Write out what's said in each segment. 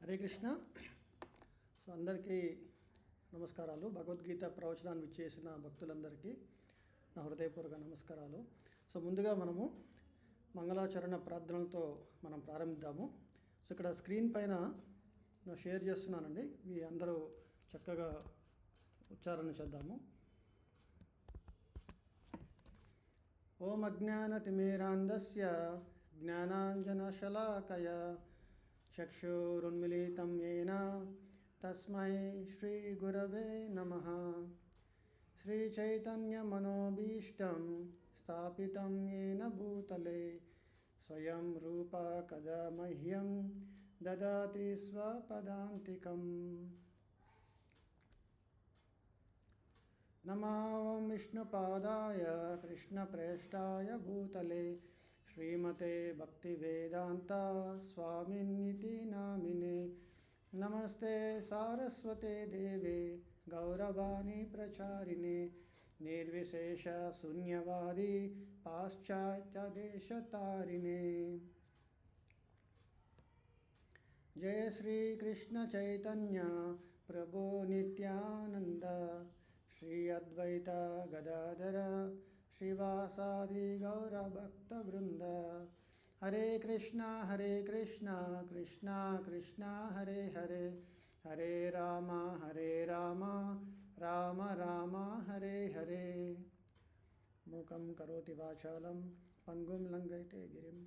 Hare Krishna. So అందరికీ నమస్కారాలు. భగవద్గీత ప్రవచనాన్ని విచ్చేసిన భక్తులందరికీ నా హృదయపూర్వక నమస్కారాలు. సో ముందుగా మనము మంగళాచరణ ప్రార్థనలతో మనం ప్రారంభిద్దాము. సో ఇక్కడ స్క్రీన్ పైన షేర్ చేస్తున్నానండి, ఇవి అందరూ చక్కగా ఉచ్చారణ చేద్దాము. ఓం అజ్ఞానతిమిరాంధస్య జ్ఞానాంజనశలాకయ చక్షురున్మిళితం యేన తస్మై శ్రీగురవే నమః. శ్రీచైతన్యమనోభీష్టం స్థాపితం యేన భూతలే స్వయం రూపా కదా మహ్యం దదాతి స్వపదాంతికం. నమో విష్ణుపాదాయ కృష్ణప్రేష్ఠాయ భూతలే శ్రీమతే భక్తివేదాంత స్వామిన్నితి నామినే. నమస్తే సారస్వతే దేవే గౌరవాణి ప్రచారిణే నిర్విశేష శూన్యవాది పాశ్చాత్యదేశతారిణే. జయ శ్రీ కృష్ణ చైతన్య ప్రభు నిత్యానంద శ్రీ అద్వైత గదాధర శ్రీవాసాది గౌరభక్తవృంద. హరే కృష్ణ కృష్ణ కృష్ణ హరే హరే, హరే రామ రామ రామ హరే హరే. మూకం కరోతి వాచాలం పంగుం లంఘయతే గిరిం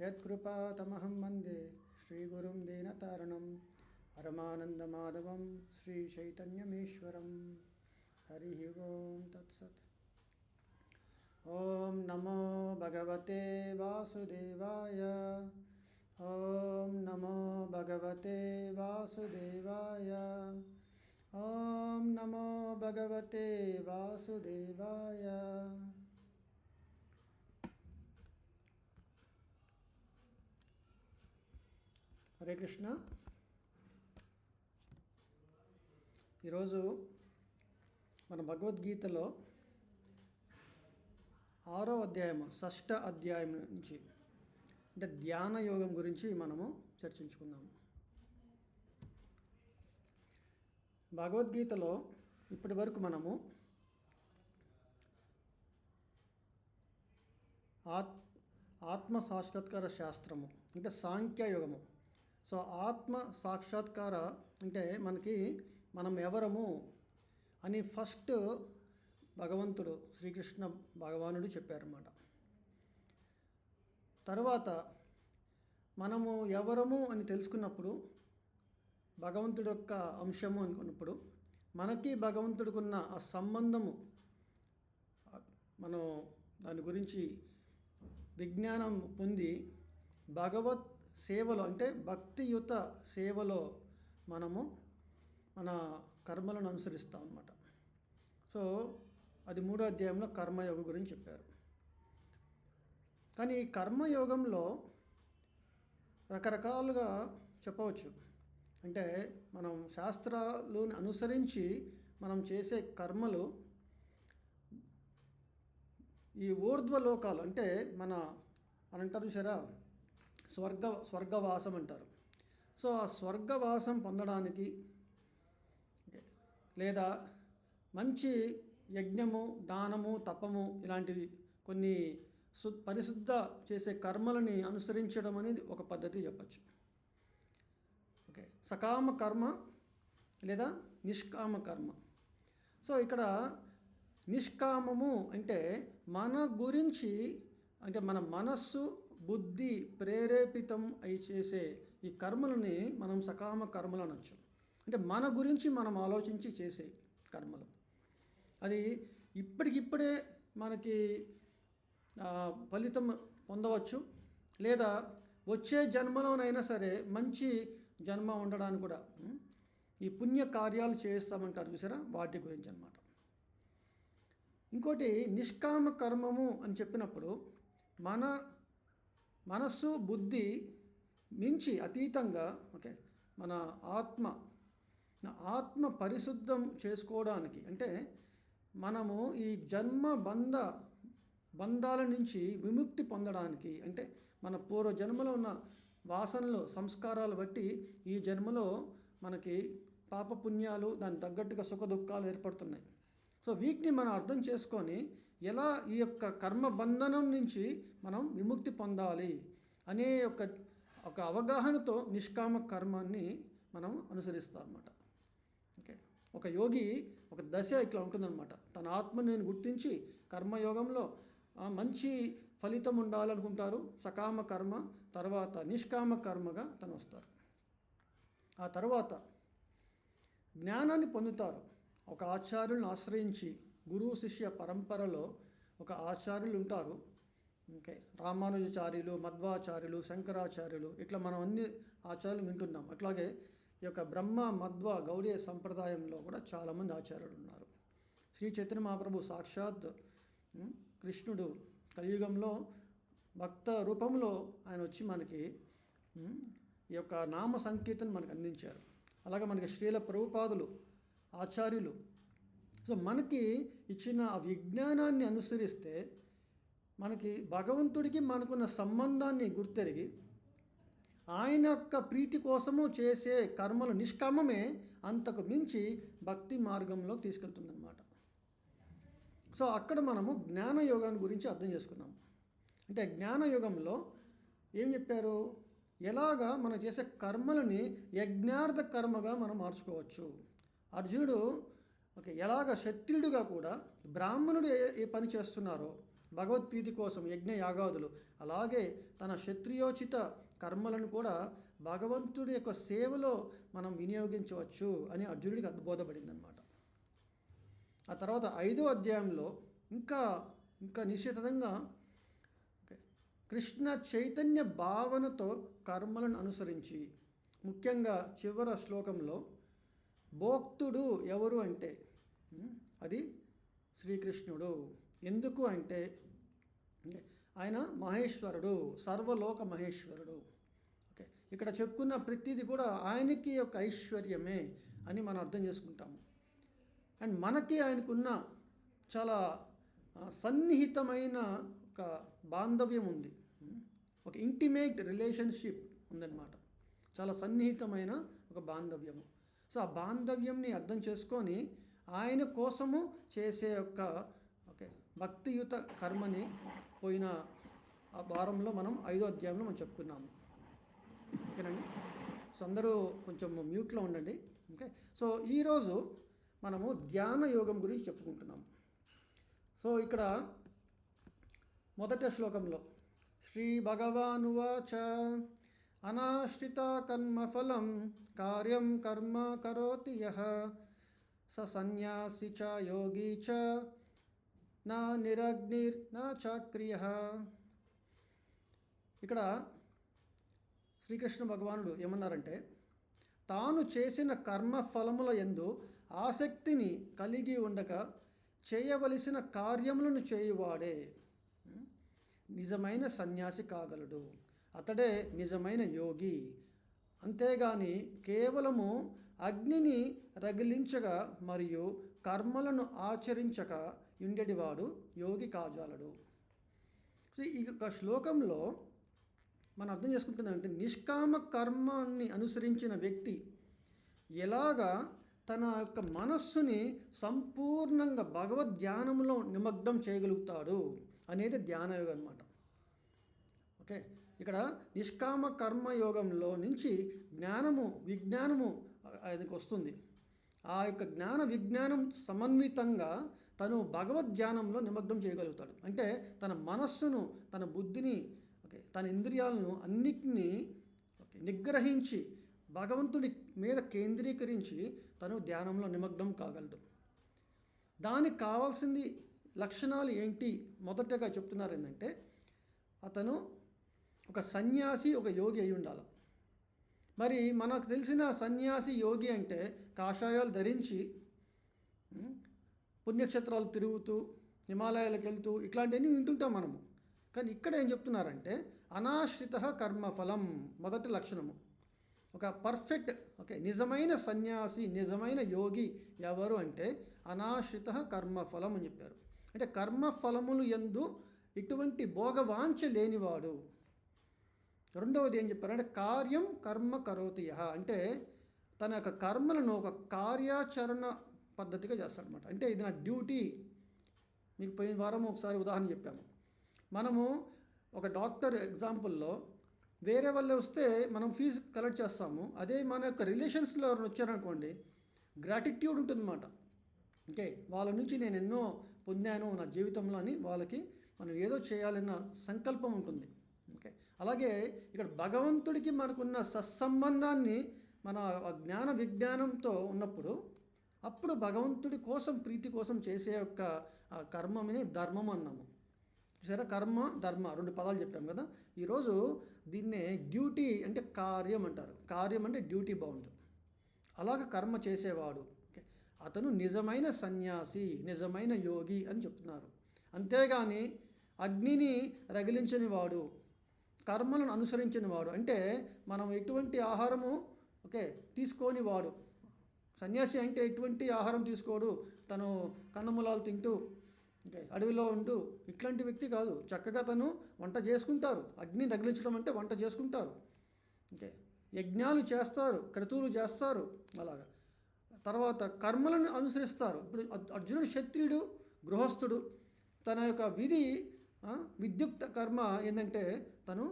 యత్కృపాతమహం వందే శ్రీగురుం దీనతారణం పరమానందమాధవం శ్రీచైతన్యమీశ్వరం. హరి ఓం తత్సత్. ఓం నమో భగవతే వాసుదేవాయ. ఓం నమో భగవతే వాసుదేవాయ. ఓం నమో భగవతే వాసుదేవాయ. హరే కృష్ణ. ఈరోజు మన భగవద్గీతలో 6వ అధ్యాయము 6వ అధ్యాయం నుంచి అంటే ధ్యాన యోగం గురించి మనము చర్చించుకుందాము. భగవద్గీతలో ఇప్పటి వరకు మనము ఆత్మ సాక్షాత్కార శాస్త్రము అంటే సాంఖ్యయోగము. సో ఆత్మ సాక్షాత్కార అంటే మనం ఎవరము అని ఫస్ట్ భగవంతుడు శ్రీకృష్ణ భగవానుడు చెప్పారన్నమాట. తర్వాత మనము ఎవరము అని తెలుసుకున్నప్పుడు భగవంతుడి యొక్క అంశము అనుకున్నప్పుడు మనకి భగవంతుడికున్న ఆ సంబంధము మనం దాని గురించి విజ్ఞానం పొంది భగవత్ సేవలో అంటే భక్తియుత సేవలో మనము మన కర్మలను అనుసరిస్తాం అన్నమాట. సో అది 3వ అధ్యాయంలో కర్మయోగ గురించి చెప్పారు. కానీ ఈ కర్మయోగంలో రకరకాలుగా చెప్పవచ్చు. అంటే మనం శాస్త్రాలను అనుసరించి మనం చేసే కర్మలు ఈ ఊర్ధ్వలోకాలు అంటే మన అంటారు చూసారా స్వర్గవాసం అంటారు. సో ఆ స్వర్గవాసం పొందడానికి లేదా మంచి యజ్ఞము దానము తపము ఇలాంటివి కొన్ని పరిశుద్ధ చేసే కర్మలని అనుసరించడం అనేది ఒక పద్ధతి చెప్పచ్చు. ఓకే, సకామ కర్మ లేదా నిష్కామ కర్మ. సో ఇక్కడ నిష్కామము అంటే మన గురించి అంటే మన మనస్సు బుద్ధి ప్రేరేపితం అయి చేసే ఈ కర్మలని మనం సకామ కర్మలు అనొచ్చు. అంటే మన గురించి మనం ఆలోచించి చేసే కర్మలు. అది ఇప్పటికిప్పుడే మనకి ఫలితం పొందవచ్చు, లేదా వచ్చే జన్మలోనైనా సరే మంచి జన్మ ఉండడానికి కూడా ఈ పుణ్య కార్యాలు చేస్తామంటారు చూసారా, వాటి గురించి అన్నమాట. ఇంకోటి నిష్కామ కర్మము అని చెప్పినప్పుడు మన మనస్సు బుద్ధి మించి అతీతంగా ఓకే మన ఆత్మ పరిశుద్ధం చేసుకోవడానికి అంటే మనము ఈ జన్మ బంధాల నుంచి విముక్తి పొందడానికి అంటే మన పూర్వ జన్మలో ఉన్న వాసనలు సంస్కారాలు బట్టి ఈ జన్మలో మనకి పాపపుణ్యాలు దానికి తగ్గట్టుగా సుఖ దుఃఖాలు ఏర్పడుతున్నాయి. సో వీటిని మనం అర్థం చేసుకొని ఎలా ఈ యొక్క కర్మ బంధనం నుంచి మనం విముక్తి పొందాలి అనే ఒక అవగాహనతో నిష్కామ కర్మాన్ని మనం అనుసరిస్తాం అన్నమాట. ఓకే, ఒక యోగి ఒక దశ ఇట్లా ఉంటుందన్నమాట. తన ఆత్మను నేను గుర్తించి కర్మయోగంలో మంచి ఫలితం ఉండాలనుకుంటారు, సకామ కర్మ, తర్వాత నిష్కామ కర్మగా తను వస్తారు. ఆ తర్వాత జ్ఞానాన్ని పొందుతారు. ఒక ఆచార్యులను ఆశ్రయించి గురువు శిష్య పరంపరలో ఒక ఆచార్యులు ఉంటారు. ఓకే, రామానుజాచార్యులు, మధ్వాచార్యులు, శంకరాచార్యులు, ఇట్లా మనం అన్ని ఆచార్యులు వింటున్నాం. అట్లాగే ఈ యొక్క బ్రహ్మ మధ్వ గౌడీయ సంప్రదాయంలో కూడా చాలామంది ఆచార్యులు ఉన్నారు. శ్రీ చైతన్య మహాప్రభు సాక్షాత్ కృష్ణుడు కలియుగంలో భక్త రూపంలో ఆయన వచ్చి మనకి ఈ యొక్క నామ సంకీర్తన మనకు అందించారు. అలాగే మనకి శ్రీల ప్రభుపాదులు ఆచార్యులు. సో మనకి ఇచ్చిన ఆ విజ్ఞానాన్ని అనుసరిస్తే మనకి భగవంతుడికి మనకున్న సంబంధాన్ని గుర్తెరిగి ఆయన యొక్క ప్రీతి కోసము చేసే కర్మలు నిష్కామమే అంతకు మించి భక్తి మార్గంలో తీసుకెళ్తుందన్నమాట. సో అక్కడ మనము జ్ఞానయోగాన్ని గురించి అర్థం చేసుకున్నాము. అంటే జ్ఞానయోగంలో ఏం చెప్పారు, ఎలాగా మనం చేసే కర్మలని యజ్ఞార్థ కర్మగా మనం మార్చుకోవచ్చు. అర్జునుడు ఎలాగ క్షత్రియుడిగా కూడా బ్రాహ్మణుడు ఏ పని చేస్తున్నారో భగవత్ప్రీతి కోసం యజ్ఞ యాగాదులు, అలాగే తన క్షత్రియోచిత కర్మలను కూడా భగవంతుడి యొక్క సేవలో మనం వినియోగించవచ్చు అని అర్జునుడికి బోధపడింది అన్నమాట. ఆ తర్వాత 5వ అధ్యాయంలో ఇంకా నిశ్చితంగా కృష్ణ చైతన్య భావనతో కర్మలను అనుసరించి, ముఖ్యంగా చివరి శ్లోకంలో భోక్తుడు ఎవరు అంటే అది శ్రీకృష్ణుడు. ఎందుకు అంటే ఆయన మహేశ్వరుడు, సర్వలోక మహేశ్వరుడు. ఓకే, ఇక్కడ చెప్పుకున్న ప్రతిదీ కూడా ఆయనకి యొక్క ఐశ్వర్యమే అని మనం అర్థం చేసుకుంటాము. అండ్ మనకి ఆయనకున్న చాలా సన్నిహితమైన ఒక బాంధవ్యం ఉంది, ఒక ఇంటిమేట్ రిలేషన్షిప్ ఉందన్నమాట. చాలా సన్నిహితమైన ఒక బాంధవ్యము. సో ఆ బాంధవ్యంని అర్థం చేసుకొని ఆయన కోసము చేసే భక్తియుత కర్మని పోయిన ఆ వారంలో మనం 5వ అధ్యాయంలో మనం చెప్పుకున్నాము. ఓకేనండి. సో అందరూ కొంచెం మ్యూట్లో ఉండండి. ఓకే, సో ఈరోజు మనము ధ్యాన యోగం గురించి చెప్పుకుంటున్నాము. సో ఇక్కడ మొదటి శ్లోకంలో శ్రీ భగవానువాచ అనాశ్రిత కర్మఫలం కార్యం కర్మ కరోతి యః స సన్యాసి చ యోగి చ నా నిరగ్నిర్ నా చాక్రియః. ఇక్కడ శ్రీకృష్ణ భగవానుడు ఏమన్నారంటే, తాను చేసిన కర్మఫలముల యందు ఆసక్తిని కలిగి ఉండక చేయవలసిన కార్యములను చేయువాడే నిజమైన సన్యాసి కాగలడు. అతడే నిజమైన యోగి. అంతేగాని కేవలము అగ్నిని రగిలించగా మరియు కర్మలను ఆచరించక ఉండేటివాడు యోగి కాజాలడు. సో ఈ యొక్క శ్లోకంలో మనం అర్థం చేసుకుంటున్నామంటే, నిష్కామ కర్మాన్ని అనుసరించిన వ్యక్తి ఎలాగా తన యొక్క మనస్సుని సంపూర్ణంగా భగవద్ ధ్యానంలో నిమగ్నం చేయగలుగుతాడు అనేది ధ్యానయోగం అన్నమాట. ఓకే, ఇక్కడ నిష్కామ కర్మయోగంలో నుంచి విజ్ఞానము ఆయనకు వస్తుంది. ఆ యొక్క జ్ఞాన విజ్ఞానం సమన్వితంగా తను భగవద్ ధ్యానంలో నిమగ్నం చేయగలుగుతాడు. అంటే తన మనస్సును, తన బుద్ధిని, తన ఇంద్రియాలను అన్నిటినీ నిగ్రహించి భగవంతుడి మీద కేంద్రీకరించి తను ధ్యానంలో నిమగ్నం కాగలడు. దానికి కావాల్సింది లక్షణాలు ఏంటి మొదటగా చెప్తున్నారు ఏంటంటే, అతను ఒక సన్యాసి, ఒక యోగి అయి ఉండాలి. మరి మనకు తెలిసిన సన్యాసి యోగి అంటే కాషాయాలు ధరించి పుణ్యక్షేత్రాలు తిరుగుతూ హిమాలయాలకు వెళ్తూ ఇట్లాంటివన్నీ వింటుంటాం మనము. కానీ ఇక్కడ ఏం చెప్తున్నారంటే, అనాశ్రిత కర్మఫలం మొదటి లక్షణము. ఒక పర్ఫెక్ట్ నిజమైన సన్యాసి, నిజమైన యోగి ఎవరు అంటే అనాశ్రిత కర్మఫలం అని చెప్పారు. అంటే కర్మఫలములు యందు ఇటువంటి భోగవాంఛ లేనివాడు. రెండవది ఏం చెప్పారంటే కార్యం కర్మ కరోతి యః, అంటే తన యొక్క కర్మలను ఒక కార్యాచరణ పద్ధతిగా చేస్తాడనమాట. అంటే ఇది నా డ్యూటీ. మీకు పోయిన వారం ఒకసారి ఉదాహరణ చెప్పాము. మనము ఒక డాక్టర్ ఎగ్జాంపుల్లో వేరే వాళ్ళు వస్తే మనం ఫీజు కలెక్ట్ చేస్తాము. అదే మన యొక్క రిలేషన్స్లో ఎవరైనా వచ్చారనుకోండి, గ్రాటిట్యూడ్ ఉంటుందన్నమాట. ఓకే, వాళ్ళ నుంచి నేను ఎన్నో పొందాను నా జీవితంలో అని వాళ్ళకి మనం ఏదో చేయాలన్న సంకల్పం ఉంటుంది. ఓకే, అలాగే ఇక్కడ భగవంతుడికి మనకున్న సత్సంబంధాన్ని మన జ్ఞాన విజ్ఞానంతో ఉన్నప్పుడు అప్పుడు భగవంతుడి కోసం ప్రీతి కోసం చేసే యొక్క కర్మని ధర్మం అన్నాము. సరే, కర్మ ధర్మ రెండు పదాలు చెప్పాము కదా. ఈరోజు దీన్నే డ్యూటీ అంటే కార్యం అంటారు. కార్యం అంటే డ్యూటీ బాగుంటుంది. అలాగ కర్మ చేసేవాడు ఓకే, అతను నిజమైన సన్యాసి, నిజమైన యోగి అని చెప్తున్నారు. అంతేగాని అగ్నిని రగిలించని వాడు, కర్మలను అనుసరించిన వాడు అంటే మనం ఎటువంటి ఆహారము ఓకే తీసుకోని వాడు. సన్యాసి అంటే ఎటువంటి ఆహారం తీసుకోడు, తను కందమూలాలు తింటూ ఓకే అడవిలో ఉంటూ ఇట్లాంటి వ్యక్తి కాదు. చక్కగా తను వంట చేసుకుంటారు. అగ్ని తగిలించడం అంటే వంట చేసుకుంటారు. ఓకే, యజ్ఞాలు చేస్తారు, క్రతువులు చేస్తారు. అలాగా తర్వాత కర్మలను అనుసరిస్తారు. ఇప్పుడు అర్జునుడు క్షత్రియుడు, గృహస్థుడు. తన యొక్క విధి విద్యుక్త కర్మ ఏంటంటే తను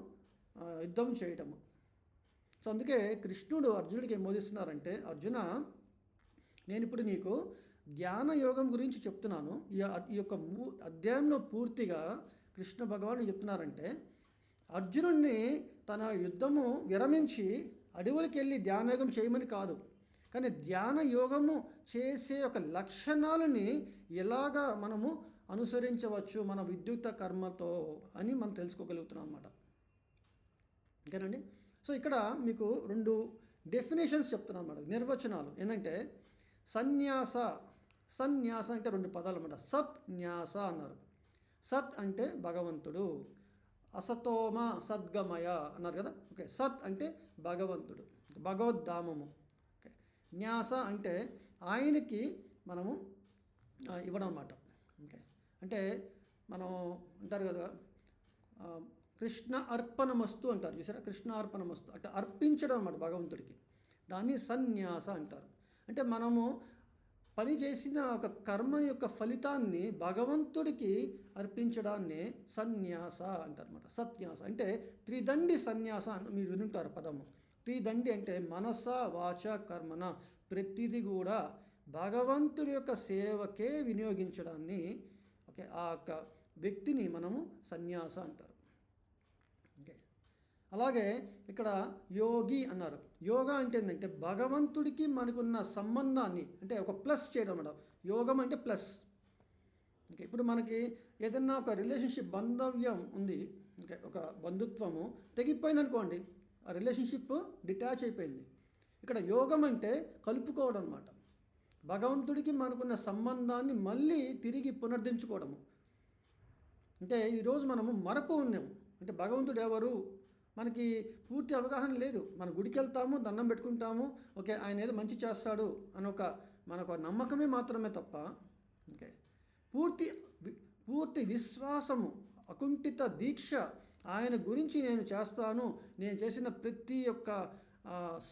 యుద్ధం చేయటము. సో అందుకే కృష్ణుడు అర్జునుడికి ఏం బోధిస్తున్నారంటే, అర్జున నేను ఇప్పుడు నీకు జ్ఞాన యోగం గురించి చెప్తున్నాను. ఈ యొక్క అధ్యాయంలో పూర్తిగా కృష్ణ భగవాను చెప్తున్నారంటే, అర్జునుడిని తన యుద్ధము విరమించి అడవులకి వెళ్ళి ధ్యానయోగం చేయమని కాదు, కానీ ధ్యాన యోగము చేసే ఒక లక్షణాలని ఎలాగా మనము అనుసరించవచ్చు మన విద్యుక్త కర్మతో అని మనం తెలుసుకోగలుగుతున్నాం అన్నమాట. ఓకేనండి. సో ఇక్కడ మీకు రెండు డెఫినేషన్స్ చెప్తున్నాను అన్నమాట, నిర్వచనాలు. ఏంటంటే సన్యాస, సన్యాస అంటే రెండు పదాలు అన్నమాట. సత్ న్యాస అన్నారు. సత్ అంటే భగవంతుడు, అసతోమ సద్గమయ అన్నారు కదా. ఓకే, సత్ అంటే భగవంతుడు, భగవద్ధామము. ఓకే, న్యాస అంటే ఆయనకి మనము ఇవ్వడం అన్నమాట. ఓకే, అంటే మనం అంటారు కదా కృష్ణ అర్పణమస్తు అంటారు చూసారా, కృష్ణ అర్పణమస్తు అంటే అర్పించడం అన్నమాట భగవంతుడికి. దాన్ని సన్యాస అంటారు. అంటే మనము పని చేసిన ఒక కర్మ యొక్క ఫలితాన్ని భగవంతుడికి అర్పించడాన్నే సన్యాస అంటారన్నమాట. సత్యాస అంటే త్రిదండి సన్యాస మీరు వినుంటారు పదము. త్రిదండి అంటే మనస వాచ కర్మన, ప్రతిదీ కూడా భగవంతుడి యొక్క సేవకే వినియోగించడాన్ని ఓకే ఆ యొక్క వ్యక్తిని మనము సన్యాస అంటారు. ఓకే, అలాగే ఇక్కడ యోగి అన్నారు. యోగా అంటే ఏంటంటే భగవంతుడికి మనకున్న సంబంధాన్ని అంటే ఒక ప్లస్ చేయడం అన్నమాట. యోగం అంటే ప్లస్. ఓకే, ఇప్పుడు మనకి ఏదన్నా ఒక రిలేషన్షిప్ బంధవ్యం ఉంది, ఓకే ఒక బంధుత్వము తెగిపోయింది అనుకోండి, ఆ రిలేషన్షిప్ డిటాచ్ అయిపోయింది. ఇక్కడ యోగం అంటే కలుపుకోవడం అన్నమాట. భగవంతుడికి మనకున్న సంబంధాన్ని మళ్ళీ తిరిగి పునరుద్ధరించుకోవడము. అంటే ఈరోజు మనము మరపు ఉన్నాము. అంటే భగవంతుడు ఎవరు మనకి పూర్తి అవగాహన లేదు. మన గుడికి వెళ్తాము, దండం పెట్టుకుంటాము, ఓకే ఆయన ఏదో మంచి చేస్తాడు అని మనకు నమ్మకమే మాత్రమే తప్ప ఓకే పూర్తి విశ్వాసము, అకుంఠిత దీక్ష ఆయన గురించి నేను చేస్తాను, నేను చేసిన ప్రతి ఒక్క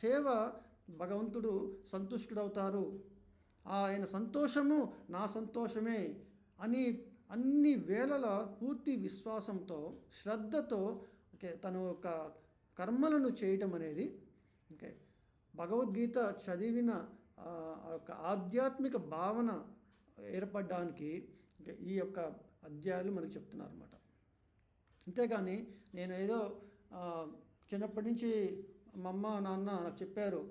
సేవ భగవంతుడు సంతుష్టుడవుతారు, ఆయన సంతోషము నా సంతోషమే అని అన్ని వేళల పూర్తి విశ్వాసంతో శ్రద్ధతో ఓకే తన యొక్క కర్మలను చేయటం అనేది ఓకే భగవద్గీత చదివిన ఒక ఆధ్యాత్మిక భావన ఏర్పడడానికి ఈ యొక్క అధ్యాయాలు మనకు చెప్తున్నారు అన్నమాట. అంతేగాని నేను ఏదో చిన్నప్పటి నుంచి మా అమ్మ నాన్న నాకు చెప్పారు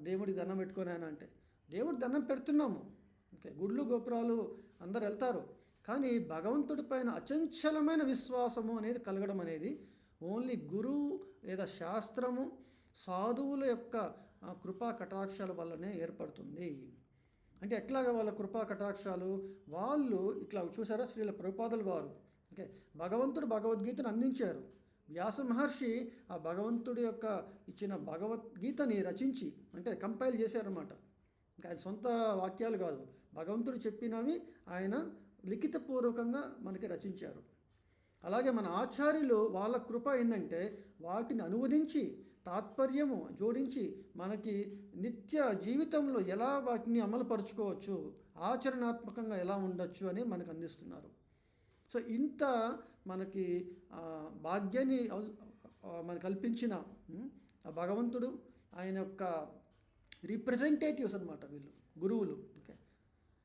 దేవుడికి దండం పెట్టుకొని ఆయన అంటే, దేవుడికి దండం పెడుతున్నాము ఓకే, గుళ్ళు గోపురాలు అందరు వెళ్తారు, కానీ భగవంతుడి పైన అచంచలమైన విశ్వాసము అనేది కలగడం అనేది ఓన్లీ గురువు లేదా శాస్త్రము సాధువుల యొక్క కృపా కటాక్షాల వల్లనే ఏర్పడుతుంది. అంటే ఎట్లాగా వాళ్ళ కృపా కటాక్షాలు, వాళ్ళు ఇట్లా చూసారా శ్రీల ప్రభుపాదుల వారు ఓకే భగవంతుడు భగవద్గీతను అందించారు. వ్యాస మహర్షి ఆ భగవంతుడి యొక్క ఇచ్చిన భగవద్గీతని రచించి అంటే కంపైల్ చేశారన్నమాట. ఇంకా ఆయన సొంత వాక్యాలు కాదు, భగవంతుడు చెప్పినవి ఆయన లిఖితపూర్వకంగా మనకి రచించారు. అలాగే మన ఆచార్యులు వాళ్ళ కృప ఏంటంటే వాటిని అనువదించి తాత్పర్యము జోడించి మనకి నిత్య జీవితంలో ఎలా వాటిని అమలుపరుచుకోవచ్చు, ఆచరణాత్మకంగా ఎలా ఉండొచ్చు అని మనకు అందిస్తున్నారు. సో ఇంత మనకి భాగ్యాన్ని మనకు కల్పించిన ఆ భగవంతుడు, ఆయన యొక్క రిప్రజెంటేటివ్స్ అనమాట వీళ్ళు, గురువులు. ఓకే,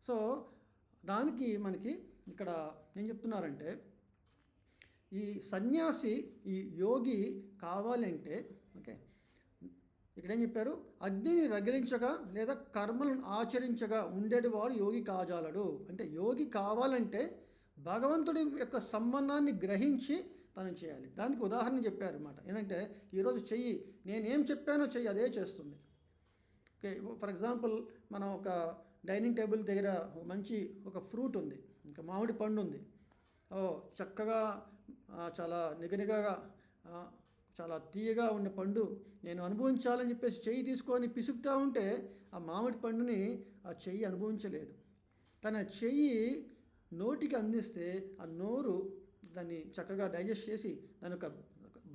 సో దానికి మనకి ఇక్కడ ఏం చెప్తున్నారంటే, ఈ సన్యాసి, ఈ యోగి కావాలంటే, ఓకే, ఇక్కడ ఏం చెప్పారు, అగ్నిని రగిలించగా లేదా కర్మలను ఆచరించగా ఉండేటివాడు యోగి కాజాలడు. అంటే యోగి కావాలంటే భగవంతుడి యొక్క సంబంధాన్ని గ్రహించి తను చేయాలి. దానికి ఉదాహరణ చెప్పారు అనమాట. ఏంటంటే ఈరోజు చెయ్యి, నేనేం చెప్పానో చెయ్యి అదే చేస్తుంది. ఓకే, ఫర్ ఎగ్జాంపుల్ మనం ఒక డైనింగ్ టేబుల్ దగ్గర మంచి ఒక ఫ్రూట్ ఉంది, ఇంకా మామిడి పండు ఉంది. చక్కగా చాలా నిగనిగగా చాలా తీయగా ఉండే పండు నేను అనుభవించాలని చెప్పేసి చెయ్యి తీసుకొని పిసుకుతూ ఉంటే ఆ మామిడి పండుని ఆ చెయ్యి అనుభవించలేదు. కానీ ఆ చెయ్యి నోటికి అందిస్తే ఆ నోరు దాన్ని చక్కగా డైజెస్ట్ చేసి దాని యొక్క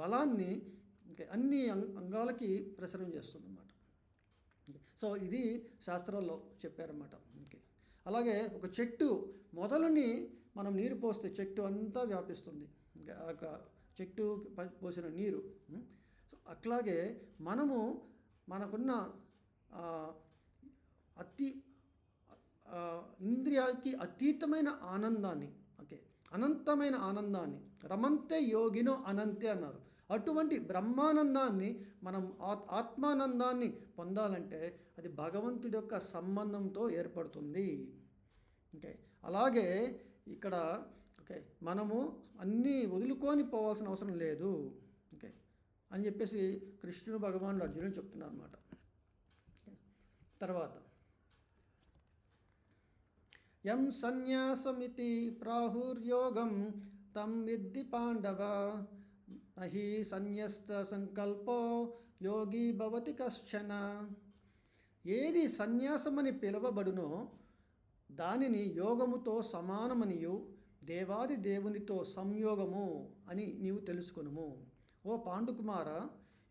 బలాన్ని అన్ని అంగాలకి ప్రసరణ చేస్తుంది అన్నమాట. సో ఇది శాస్త్రాల్లో చెప్పారన్నమాట. ఓకే, అలాగే ఒక చెట్టు మొదలుని మనం నీరు పోస్తే చెట్టు అంతా వ్యాపిస్తుంది, ఒక చెట్టు పోసిన నీరు. సో అట్లాగే మనము మనకున్న ఇంద్రియాకి అతీతమైన ఆనందాన్ని, ఓకే, అనంతమైన ఆనందాన్ని, రమంతే యోగినో అనంతే అన్నారు. అటువంటి బ్రహ్మానందాన్ని మనం ఆత్మానందాన్ని పొందాలంటే అది భగవంతుడి యొక్క సంబంధంతో ఏర్పడుతుంది. ఓకే, అలాగే ఇక్కడ ఓకే మనము అన్నీ వదులుకొని పోవాల్సిన అవసరం లేదు. ఓకే అని చెప్పేసి కృష్ణుడు భగవానుడు అర్జునుడు చెప్తున్నారు అన్నమాట. తర్వాత యం సన్యాసమితి ప్రాహుర్యోగం తం విద్ధి పాండవ నహి సన్యస్త సంకల్పో యోగి భవతి కశ్చన. ఏది సన్యాసమని పిలువబడునో దానిని యోగముతో సమానమనియు దేవాది దేవునితో సంయోగము అని నీవు తెలుసుకొనుము. ఓ పాండుకుమార,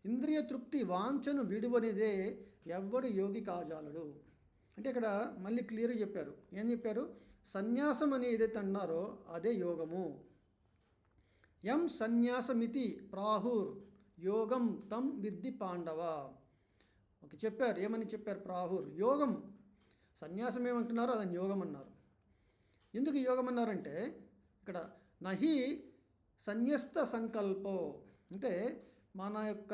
ఇంద్రియ తృప్తి వాంఛను విడువనిదే ఎవ్వడు యోగి కాజాలడు. అంటే ఇక్కడ మళ్ళీ క్లియర్గా చెప్పారు. ఏం చెప్పారు? సన్యాసం అని ఏదైతే అన్నారో అదే యోగము. యం సన్యాసమితి ప్రాహుర్ యోగం తం విద్ధి పాండవ. ఓకే, చెప్పారు. ఏమని చెప్పారు? ప్రాహుర్ యోగం. సన్యాసం ఏమంటున్నారో అదని యోగం అన్నారు. ఎందుకు యోగం అన్నారంటే ఇక్కడ నహి సన్యస్త సంకల్పో, అంటే మన యొక్క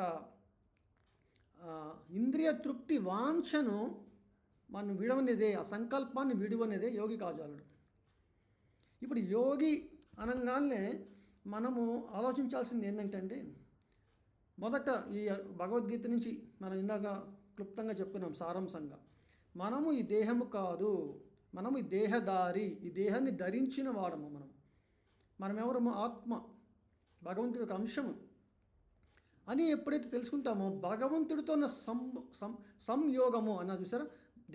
ఇంద్రియ తృప్తి వాంఛను మనం విడవనేదే, ఆ సంకల్పాన్ని విడవనేదే యోగి కాజాలడు. ఇప్పుడు యోగి అనగానే మనము ఆలోచించాల్సింది ఏంటంటే అండి, మొదట ఈ భగవద్గీత నుంచి మనం ఇందాక క్లుప్తంగా చెప్పుకున్నాం సారాంశంగా. మనము ఈ దేహము కాదు, మనము ఈ దేహదారి, ఈ దేహాన్ని ధరించిన వాడము. మనమెవరము? ఆత్మ, భగవంతుడి యొక్క అంశము అని ఎప్పుడైతే తెలుసుకుంటామో భగవంతుడితో ఉన్న సంయోగము అన్న చూసారా,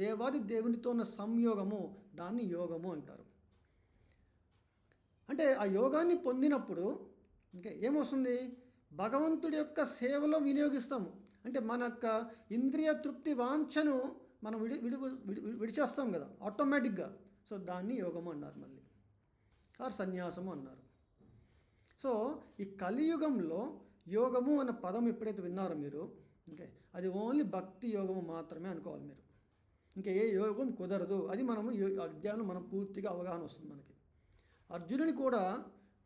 దేవాది దేవునితో ఉన్న సంయోగము, దాన్ని యోగము అంటారు. అంటే ఆ యోగాన్ని పొందినప్పుడు ఇంకా ఏమొస్తుంది? భగవంతుడి యొక్క సేవలో వినియోగిస్తాము. అంటే మన యొక్క ఇంద్రియ తృప్తి వాంఛను మనం విడిచేస్తాం కదా ఆటోమేటిక్గా. సో దాన్ని యోగము అన్నారు, మళ్ళీ సన్యాసము అన్నారు. సో ఈ కలియుగంలో యోగము అన్న పదం ఎప్పుడైతే విన్నారో మీరు, ఓకే, అది ఓన్లీ భక్తి యోగము మాత్రమే అనుకోవాలి మీరు. ఇంకా ఏ యోగం కుదరదు. అది మనము అజ్ఞానం మనం పూర్తిగా అవగాహన వస్తుంది మనకి. అర్జునుని కూడా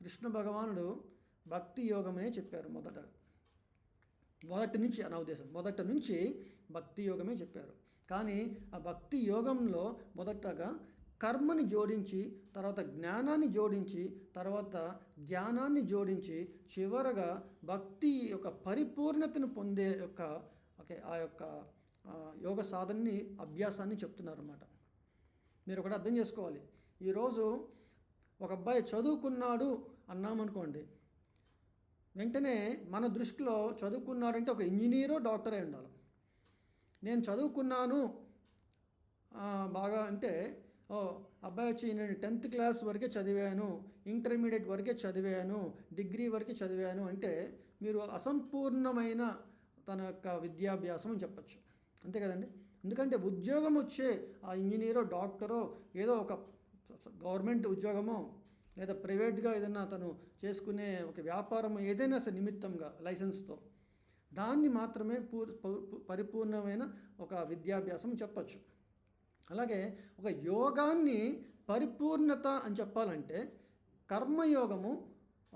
కృష్ణ భగవానుడు భక్తి యోగమనే చెప్పారు. మొదటి నుంచి నా ఉద్దేశం, మొదటి నుంచి భక్తి యోగమే చెప్పారు. కానీ ఆ భక్తి యోగంలో మొదటగా కర్మని జోడించి, తర్వాత జ్ఞానాన్ని జోడించి, తర్వాత జ్ఞానాన్ని జోడించి, చివరగా భక్తి యొక్క పరిపూర్ణతను పొందే యొక్క ఆ యొక్క యోగ సాధనని, అభ్యాసాన్ని చెప్తున్నారు అన్నమాట. మీరు ఒకటి అర్థం చేసుకోవాలి. ఈరోజు ఒక అబ్బాయి చదువుకున్నాడు అన్నామనుకోండి, వెంటనే మన దృష్టిలో చదువుకున్నాడంటే ఒక ఇంజనీరో డాక్టరే ఉండాలి. నేను చదువుకున్నాను బాగా అంటే ఓ అబ్బాయి వచ్చి నేను 10th క్లాస్ వరకే చదివాను, ఇంటర్మీడియట్ వరకే చదివాను, డిగ్రీ వరకే చదివాను అంటే మీరు అసంపూర్ణమైన తన యొక్క విద్యాభ్యాసం అని చెప్పచ్చు. అంతే కదండి. ఎందుకంటే ఉద్యోగం వచ్చే ఆ ఇంజనీరో డాక్టరో ఏదో ఒక గవర్నమెంట్ ఉద్యోగమో లేదా ప్రైవేట్గా ఏదైనా తను చేసుకునే ఒక వ్యాపారం ఏదైనా సరే నిమిత్తంగా లైసెన్స్తో దాన్ని మాత్రమే పరిపూర్ణమైన ఒక విద్యాభ్యాసం చెప్పచ్చు. అలాగే ఒక యోగాన్ని పరిపూర్ణత అని చెప్పాలంటే కర్మయోగము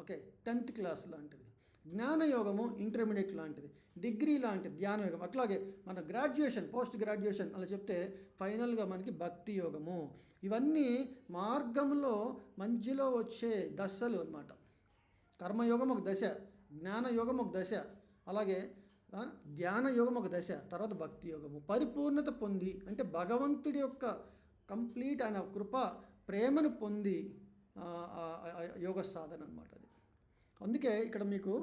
ఓకే 10th క్లాస్ లాంటిది, జ్ఞానయోగము ఇంటర్మీడియట్ లాంటిది, డిగ్రీ లాంటిది ధ్యానయోగం. అట్లాగే మన గ్రాడ్యుయేషన్ పోస్ట్ గ్రాడ్యుయేషన్ అలా చెప్తే ఫైనల్గా మనకి భక్తి యోగము. ఇవన్నీ మార్గంలో మధ్యలో వచ్చే దశలు అన్నమాట. కర్మయోగం ఒక దశ, జ్ఞానయోగం ఒక దశ, అలాగే ధ్యాన యోగం ఒక దశ, తర్వాత భక్తి యోగము. పరిపూర్ణత పొంది అంటే భగవంతుడి యొక్క కంప్లీట్ ఆయన కృప ప్రేమను పొంది యోగ సాధన అనమాట అది. అందుకే ఇక్కడ మీకు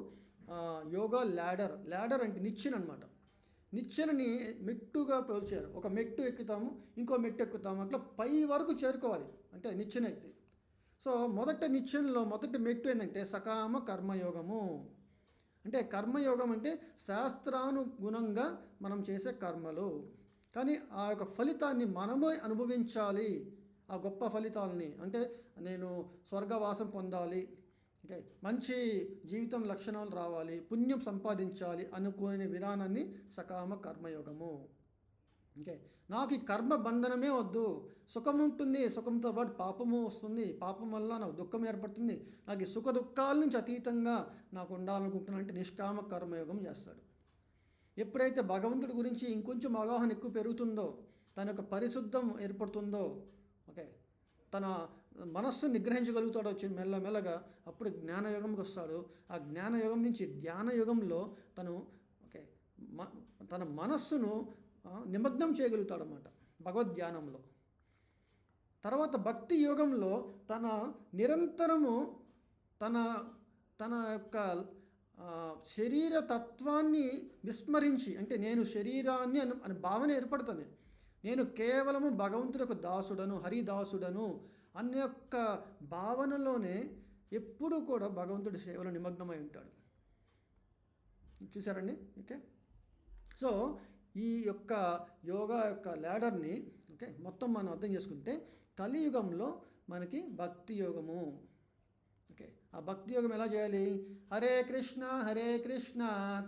యోగా ల్యాడర్ అంటే నిచ్చెన అనమాట. నిచ్చెనని మెట్టుగా పోల్చారు. ఒక మెట్టు ఎక్కుతాము, ఇంకో మెట్టు ఎక్కుతాము, అట్లా పై వరకు చేరుకోవాలి అంటే నిచ్చెన ఎక్కి. సో మొదటి మెట్టు ఏంటంటే సకామ కర్మయోగము. అంటే కర్మయోగం అంటే శాస్త్రానుగుణంగా మనం చేసే కర్మలు, కానీ ఆ యొక్క ఫలితాన్ని మనమే అనుభవించాలి. ఆ గొప్ప ఫలితాలని అంటే నేను స్వర్గవాసం పొందాలి, ఓకే, మంచి జీవితం లక్షణాలు రావాలి, పుణ్యం సంపాదించాలి అనుకునే విధానాన్ని సకామ కర్మయోగము. ఓకే, నాకు ఈ కర్మ బంధనమే వద్దు, సుఖం ఉంటుంది, సుఖంతో పాటు పాపము వస్తుంది, పాపం వల్ల నాకు దుఃఖం ఏర్పడుతుంది, నాకు ఈ సుఖ దుఃఖాల నుంచి అతీతంగా నాకు ఉండాలనుకుంటున్నా అంటే నిష్కామ కర్మయోగం చేస్తాడు. ఎప్పుడైతే భగవంతుడి గురించి ఇంకొంచెం అవగాహన ఎక్కువ పెరుగుతుందో, తన యొక్క పరిశుద్ధం ఏర్పడుతుందో, ఓకే, తన మనస్సు నిగ్రహించగలుగుతాడు వచ్చి మెల్లమెల్లగా, అప్పుడు జ్ఞానయోగంకి వస్తాడు. ఆ జ్ఞానయోగం నుంచి ధ్యానయోగంలో తను ఓకే తన మనస్సును నిమగ్నం చేయగలుగుతాడనమాట భగవద్ధ్యానంలో. తర్వాత భక్తి యోగంలో తన నిరంతరము తన తన యొక్క శరీర తత్వాన్ని విస్మరించి, అంటే నేను శరీరాన్ని అని భావన ఏర్పడుతుంది. నేను కేవలము భగవంతుడి యొక్క దాసుడను, హరిదాసుడను అనే యొక్క భావనలోనే ఎప్పుడూ కూడా భగవంతుడి సేవలో నిమగ్నమై ఉంటాడు. చూసారండి. ఓకే, సో ఈ యొక్క యోగా యొక్క ల్యాడర్ని ఓకే మొత్తం మనం అర్థం చేసుకుంటే కలియుగంలో మనకి భక్తి యోగము. ఓకే, ఆ భక్తి యోగం ఎలా చేయాలి? హరే కృష్ణ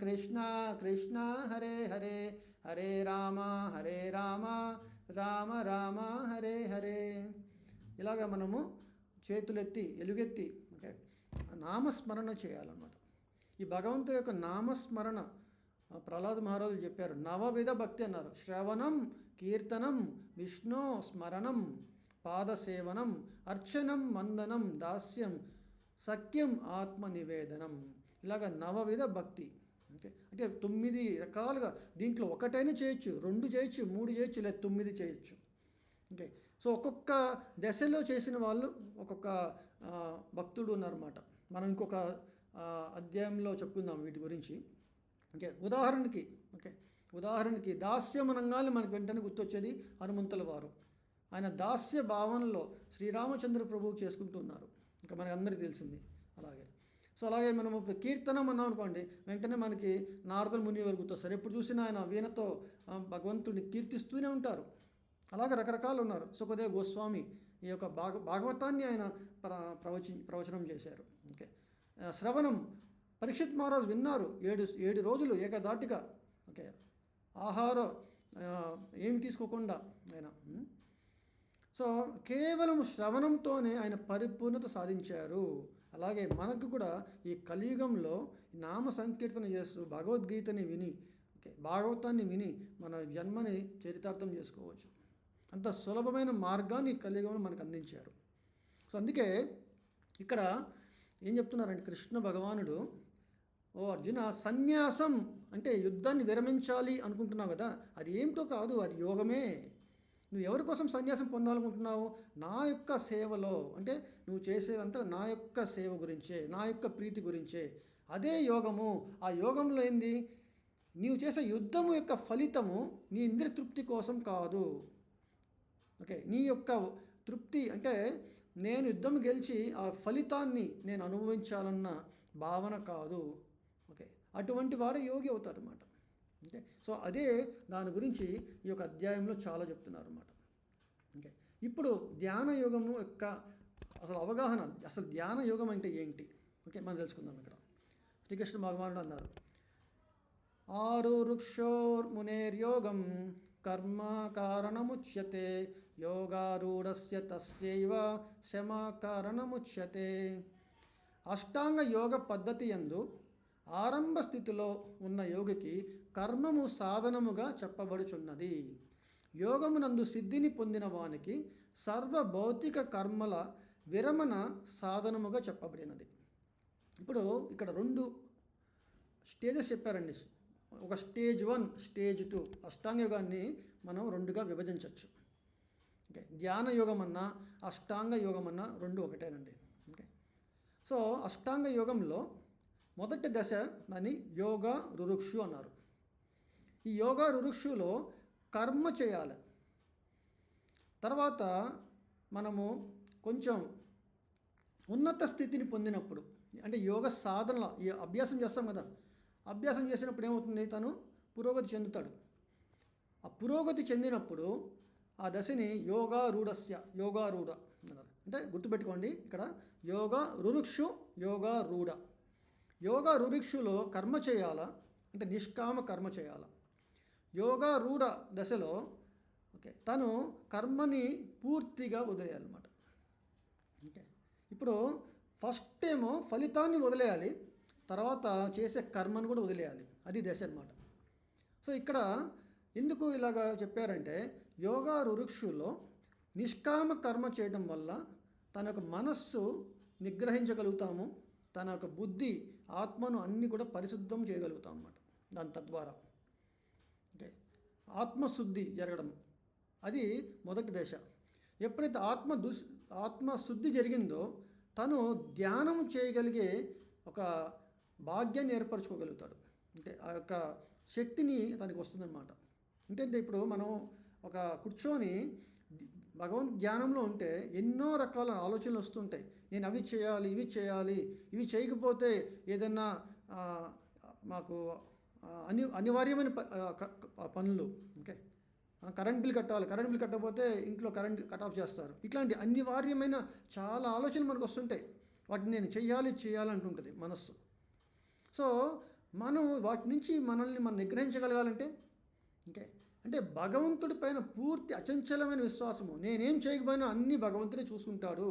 కృష్ణ కృష్ణ హరే హరే, హరే రామ రామ రామ హరే హరే. ఇలాగ మనము చేతులెత్తి ఎలుగెత్తి ఓకే నామస్మరణ చేయాలన్నమాట. ఈ భగవంతుడి యొక్క నామస్మరణ ప్రహ్లాద్ మహారాజు చెప్పారు. నవవిధ భక్తి అన్నారు. శ్రవణం, కీర్తనం, విష్ణు స్మరణం, పాదసేవనం, అర్చనం, వందనం, దాస్యం, సఖ్యం, ఆత్మ నివేదనం. ఇలాగ నవవిధ భక్తి. ఓకే, అంటే 9 రకాలుగా దీంట్లో ఒకటైనా చేయొచ్చు, 2 చేయొచ్చు, 3 చేయొచ్చు, లేదా 9 చేయొచ్చు. ఓకే, సో ఒక్కొక్క దశలో చేసిన వాళ్ళు ఒక్కొక్క భక్తుడు ఉన్నారన్నమాట. మనం ఇంకొక అధ్యాయంలో చెప్పుకుందాం వీటి గురించి. ఓకే, ఉదాహరణకి దాస్యం అనగానే మనకు వెంటనే గుర్తొచ్చేది హనుమంతుల వారు. ఆయన దాస్య భావనలో శ్రీరామచంద్ర ప్రభువు చేసుకుంటున్నారు. ఇంకా మనకు అందరికీ తెలిసింది. అలాగే మనం ఇప్పుడు కీర్తనం అన్నాం అనుకోండి, వెంటనే మనకి నారద ముని వారు గుర్తొస్తారు. ఎప్పుడు చూసినా ఆయన వీణతో భగవంతుడిని కీర్తిస్తూనే ఉంటారు. అలాగే రకరకాలు ఉన్నారు. సుఖదేవ్ గోస్వామి ఈ యొక్క భాగవతాన్ని ఆయన ప్రవచనం చేశారు. ఓకే, శ్రవణం పరీక్షిత్ మహారాజు విన్నారు 7 రోజులు ఏకధాటిగా. ఓకే, ఆహారం ఏమి తీసుకోకుండా ఆయన. సో కేవలం శ్రవణంతోనే ఆయన పరిపూర్ణత సాధించారు. అలాగే మనకు కూడా ఈ కలియుగంలో నామ సంకీర్తన చేస్తూ భగవద్గీతని విని ఓకే భాగవతాన్ని విని మన జన్మని చరితార్థం చేసుకోవచ్చు. అంత సులభమైన మార్గాన్ని ఈ కలియుగంలో మనకు అందించారు. సో అందుకే ఇక్కడ ఏం చెప్తున్నారంటే కృష్ణ భగవానుడు, ఓ అర్జున, సన్యాసం అంటే యుద్ధాన్ని విరమించాలి అనుకుంటున్నావు కదా, అది ఏమిటో కాదు, అది యోగమే. నువ్వు ఎవరి కోసం సన్యాసం పొందాలనుకుంటున్నావు? నా యొక్క సేవలో, అంటే నువ్వు చేసేదంతా నా యొక్క సేవ గురించే, నా యొక్క ప్రీతి గురించే. అదే యోగము. ఆ యోగంలో ఏంది? నీవు చేసే యుద్ధము యొక్క ఫలితము నీ ఇంద్రియ తృప్తి కోసం కాదు. ఓకే, నీ యొక్క తృప్తి అంటే నేను యుద్ధం గెలిచి ఆ ఫలితాన్ని నేను అనుభవించాలన్న భావన కాదు. ఓకే, అటువంటి వాడు యోగి అవుతాడు అన్నమాట. ఓకే, సో అదే దాని గురించి ఈ యొక్క అధ్యాయంలో చాలా చెప్తున్నారు అన్నమాట. ఓకే, ఇప్పుడు ధ్యాన యోగము యొక్క అసలు అవగాహన, అసలు ధ్యాన యోగం అంటే ఏంటి, ఓకే మనం తెలుసుకుందాం. ఇక్కడ శ్రీకృష్ణ భగవానుడు అన్నారు, ఆరురుక్షోర్మునేర్యోగం కర్మ కారణముచ్యతే యోగారూఢస్య తస్యైవ శమ కారణముచ్యతే. అష్టాంగ యోగ పద్ధతి యందు ఆరంభ స్థితిలో ఉన్న యోగికి కర్మము సాధనముగా చెప్పబడుచున్నది. యోగమునందు సిద్ధిని పొందిన వానికి సర్వ భౌతిక కర్మల విరమణ సాధనముగా చెప్పబడినది. ఇప్పుడు ఇక్కడ 2 స్టేజెస్ చెప్పారండి. ఒక స్టేజ్ 1, స్టేజ్ 2. అష్టాంగ యోగాన్ని మనం 2గా విభజించవచ్చు. ఓకే, ధ్యాన యోగం అన్నా అష్టాంగ యోగం అన్నా 2 ఒకటేనండి. ఓకే, సో అష్టాంగ యోగంలో మొదటి దశ దాన్ని యోగా రురుక్షు అన్నారు. ఈ యోగా రురుక్షులో కర్మ చేయాలి. తర్వాత మనము కొంచెం ఉన్నత స్థితిని పొందినప్పుడు, అంటే యోగ సాధనలో ఈ అభ్యాసం చేస్తాం కదా, అభ్యాసం చేసినప్పుడు ఏమవుతుంది, తను పురోగతి చెందుతాడు. ఆ పురోగతి చెందినప్పుడు ఆ దశని యోగారూఢస్య, యోగారూఢ అన్నారు. అంటే గుర్తుపెట్టుకోండి, ఇక్కడ యోగా రురుక్షు, యోగారూఢ. యోగా రురుక్షులో కర్మ చేయాలా, అంటే నిష్కామ కర్మ చేయాలా. యోగారూఢ దశలో ఓకే తను కర్మని పూర్తిగా వదిలేయాలన్నమాట. ఓకే, ఇప్పుడు ఫస్ట్ ఏమో ఫలితాన్ని వదిలేయాలి, తర్వాత చేసే కర్మను కూడా వదిలేయాలి. అది దశ అన్నమాట. సో ఇక్కడ ఎందుకు ఇలాగా చెప్పారంటే, యోగా రురుక్షులో నిష్కామ కర్మ చేయడం వల్ల తన యొక్క మనస్సు నిగ్రహించగలుగుతాము, తన యొక్క బుద్ధి ఆత్మను అన్నీ కూడా పరిశుద్ధం చేయగలుగుతాం అన్నమాట. దాని తద్వారా ఓకే ఆత్మశుద్ధి జరగడం, అది మొదటి దశ. ఎప్పుడైతే ఆత్మశుద్ధి జరిగిందో తను ధ్యానం చేయగలిగే ఒక భాగ్యాన్ని ఏర్పరచుకోగలుగుతాడు. అంటే ఆ యొక్క శక్తిని తనకి వస్తుందన్నమాట. అంటే ఇప్పుడు మనం ఒక కూర్చొని భగవంత్ ధ్యానంలో ఉంటే ఎన్నో రకాల ఆలోచనలు వస్తుంటాయి. నేను అవి చేయాలి, ఇవి చేయాలి, ఇవి చేయకపోతే ఏదన్నా మాకు అనివార్యమైన పనులు, ఓకే కరెంట్ బిల్ కట్టాలి, కరెంట్ బిల్ కట్టకపోతే ఇంట్లో కరెంట్ కట్ ఆఫ్ చేస్తారు. ఇట్లాంటి అనివార్యమైన చాలా ఆలోచనలు మనకు వస్తుంటాయి. వాటిని నేను చేయాలంటుంటుంది మనస్సు. సో మనం వాటి నుంచి మనల్ని మనం నిగ్రహించగలగాలంటే ఓకే అంటే భగవంతుడి పైన పూర్తి అచంచలమైన విశ్వాసము. నేనేం చేయకపోయినా అన్నీ భగవంతుడే చూసుకుంటాడు.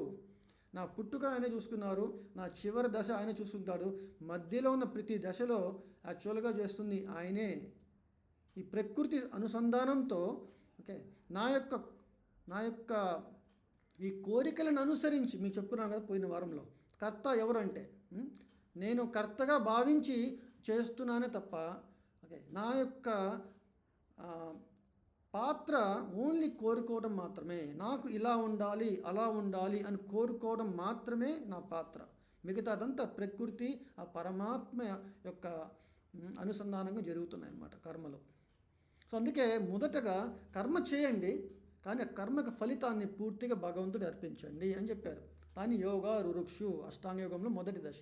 నా పుట్టుక ఆయనే చూసుకున్నారు, నా చివరి దశ ఆయనే చూసుకుంటాడు, మధ్యలో ఉన్న ప్రతి దశలో యాక్చువల్గా చేస్తుంది ఆయనే. ఈ ప్రకృతి అనుసంధానంతో ఓకే నా యొక్క ఈ కోరికలను అనుసరించి మీకు చెప్పుకున్నాను కదా పోయిన వారంలో, కర్త ఎవరు అంటే నేను కర్తగా భావించి చేస్తున్నానే తప్ప ఓకే నా యొక్క పాత్ర ఓన్లీ కోరుకోవడం మాత్రమే. నాకు ఇలా ఉండాలి, అలా ఉండాలి అని కోరుకోవడం మాత్రమే నా పాత్ర. మిగతాదంతా ప్రకృతి ఆ పరమాత్మ యొక్క అనుసంధానంగా జరుగుతున్నాయి అన్నమాట కర్మలు. సో అందుకే మొదటగా కర్మ చేయండి, కానీ ఆ కర్మకు ఫలితాన్ని పూర్తిగా భగవంతుడు అర్పించండి అని చెప్పారు. దాని యోగా రురుక్షు అష్టాంగ యోగంలో మొదటి దశ.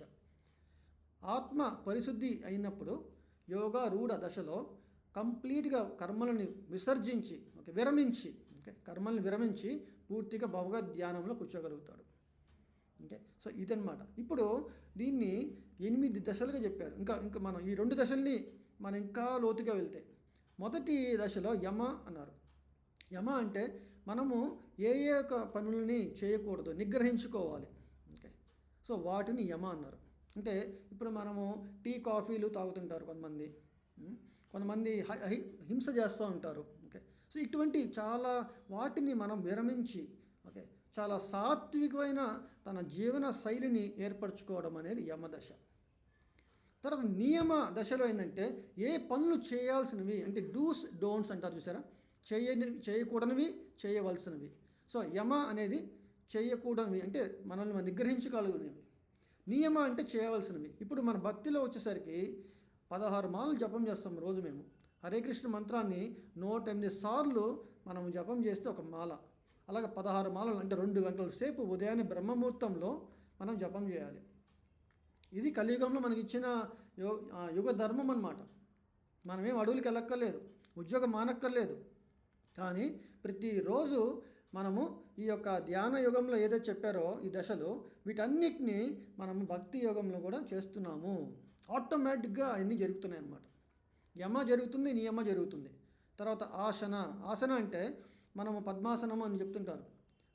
ఆత్మ పరిశుద్ధి అయినప్పుడు యోగా రూఢ దశలో కంప్లీట్గా కర్మలను విసర్జించి విరమించి కర్మల్ని విరమించి పూర్తిగా భగవద్ ధ్యానంలో కూర్చోగలుగుతాడు. ఓకే సో ఇదన్నమాట. ఇప్పుడు దీన్ని 8 దశలుగా చెప్పారు. ఇంకా మనం ఈ 2 దశల్ని మనం ఇంకా లోతుగా వెళ్తే, మొదటి దశలో యమ అన్నారు. యమ అంటే మనము ఏ పనులని చేయకూడదు నిగ్రహించుకోవాలి. ఓకే సో వాటిని యమ అన్నారు. అంటే ఇప్పుడు మనము టీ కాఫీలు తాగుతుంటారు కొంతమంది హింస చేస్తూ ఉంటారు. ఓకే సో ఇటువంటి చాలా వాటిని మనం విరమించి ఓకే చాలా సాత్వికమైన తన జీవన శైలిని ఏర్పరచుకోవడం అనేది యమదశ. తర్వాత నియమ దశలో ఏంటంటే ఏ పనులు చేయాల్సినవి అంటే డూస్ డోంట్స్ అంటారు చూసారా, చేయకూడనివి చేయవలసినవి. సో యమ అనేది చేయకూడనివి అంటే మనల్ని మనం నిగ్రహించగలిగినవి, నియమ అంటే చేయవలసినవి. ఇప్పుడు మన భక్తిలో వచ్చేసరికి 16 మాలలు జపం చేస్తాం రోజు. మేము హరే కృష్ణ మంత్రాన్ని 108 సార్లు మనం జపం చేస్తే ఒక మాల. అలాగే 16 మాలలు అంటే 2 గంటల సేపు ఉదయాన్నే బ్రహ్మముహూర్తంలో మనం జపం చేయాలి. ఇది కలియుగంలో మనకి ఇచ్చిన యుగ ధర్మం అన్నమాట. మనమేం అడవులకి వెళ్ళక్కర్లేదు, ఉద్యోగం మానక్కర్లేదు. కానీ ప్రతిరోజు మనము ఈ యొక్క ధ్యాన యుగంలో ఏదైతే చెప్పారో ఈ దశలు, వీటన్నిటిని మనము భక్తి యోగంలో కూడా చేస్తున్నాము. ఆటోమేటిక్గా అన్నీ జరుగుతున్నాయి అన్నమాట. యమ జరుగుతుంది, నియమ జరుగుతుంది. తర్వాత ఆసన అంటే మనము పద్మాసనం అని చెప్తుంటారు.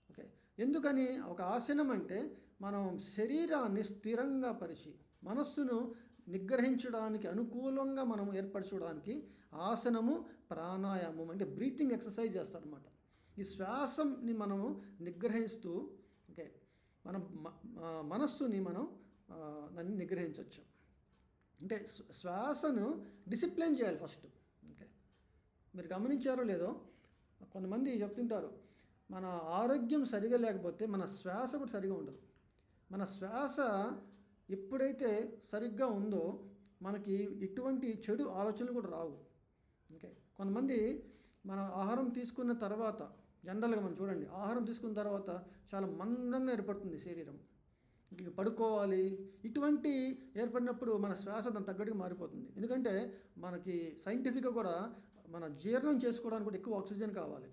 ఓకే, ఎందుకని ఒక ఆసనం అంటే మనం శరీరాన్ని స్థిరంగా పరిచి మనస్సును నిగ్రహించడానికి అనుకూలంగా మనం ఏర్పరచడానికి ఆసనము ప్రాణాయామం అంటే బ్రీతింగ్ ఎక్సర్సైజ్ చేస్తారన్నమాట. ఈ శ్వాసని మనము నిగ్రహిస్తూ ఓకే మన మనస్సుని మనం దాన్ని నిగ్రహించవచ్చు. అంటే శ్వాసను డిసిప్లిన్ చేయాలి ఫస్ట్. ఓకే, మీరు గమనించారో లేదో, కొంతమంది చెప్తుంటారు మన ఆరోగ్యం సరిగా లేకపోతే మన శ్వాస కూడా సరిగా ఉండదు. మన శ్వాస ఎప్పుడైతే సరిగ్గా ఉందో మనకి ఎటువంటి చెడు ఆలోచనలు కూడా రావు. ఓకే, కొంతమంది మన ఆహారం తీసుకున్న తర్వాత జనరల్గా మనం చూడండి, ఆహారం తీసుకున్న తర్వాత చాలా మందంగా ఏర్పడుతుంది శరీరం, ఇంక పడుకోవాలి. ఇటువంటి ఏర్పడినప్పుడు మన శ్వాస దాని తగ్గట్టుగా మారిపోతుంది. ఎందుకంటే మనకి సైంటిఫిక్గా కూడా మన జీర్ణం చేసుకోవడానికి కూడా ఎక్కువ ఆక్సిజన్ కావాలి.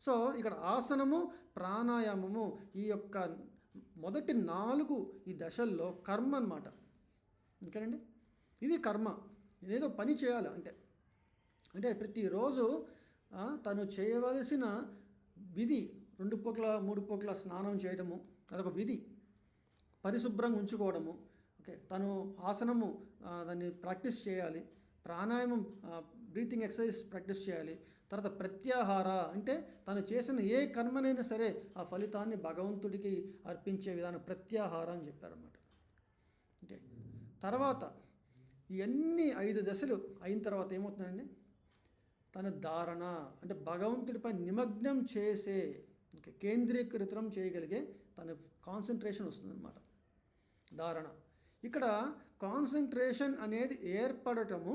సో ఇక్కడ ఆసనము ప్రాణాయామము ఈ యొక్క మొదటి 4 ఈ దశల్లో కర్మ అన్నమాట. ఇంకేనండి, ఇది కర్మ. నేనేదో పని చేయాలి అంటే ప్రతిరోజు తను చేయవలసిన విధి 2 పూట్ల 3 పూట్ల స్నానం చేయడము అదొక విధి. పరిశుభ్రంగా ఉంచుకోవడము. ఓకే, తను ఆసనము దాన్ని ప్రాక్టీస్ చేయాలి. ప్రాణాయామం బ్రీతింగ్ ఎక్సర్సైజ్ ప్రాక్టీస్ చేయాలి. తర్వాత ప్రత్యాహార అంటే తను చేసిన ఏ కర్మనైనా సరే ఆ ఫలితాన్ని భగవంతుడికి అర్పించే విధానం ప్రత్యాహార అని చెప్పారన్నమాట. ఓకే, తర్వాత ఇవన్నీ 5 దశలు అయిన తర్వాత ఏమవుతుందండి, తన ధారణ అంటే భగవంతుడిపై నిమగ్నం చేసే కేంద్రీకృతం చేయగలిగే తన కాన్సన్ట్రేషన్ వస్తుందన్నమాట. ధారణ ఇక్కడ కాన్సన్ట్రేషన్ అనేది ఏర్పడటము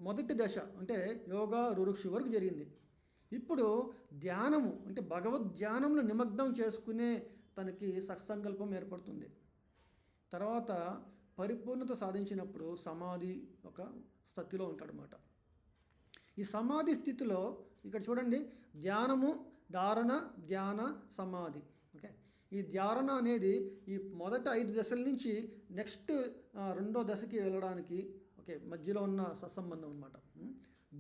మొదటి దశ అంటే యోగా రురుక్షు వరకు జరిగింది. ఇప్పుడు ధ్యానము అంటే భగవద్ ధ్యానంలో నిమగ్నం చేసుకునే తనకి సత్సంకల్పం ఏర్పడుతుంది. తర్వాత పరిపూర్ణత సాధించినప్పుడు సమాధి ఒక స్థితిలో ఉంటాడనమాట. ఈ సమాధి స్థితిలో ఇక్కడ చూడండి, ధ్యానము, ధారణ, ధ్యాన, సమాధి. ఓకే, ఈ ధ్యాన అనేది ఈ మొదటి 5 దశల నుంచి నెక్స్ట్ 2వ దశకి వెళ్ళడానికి ఓకే మధ్యలో ఉన్న సత్సంబంధం అనమాట.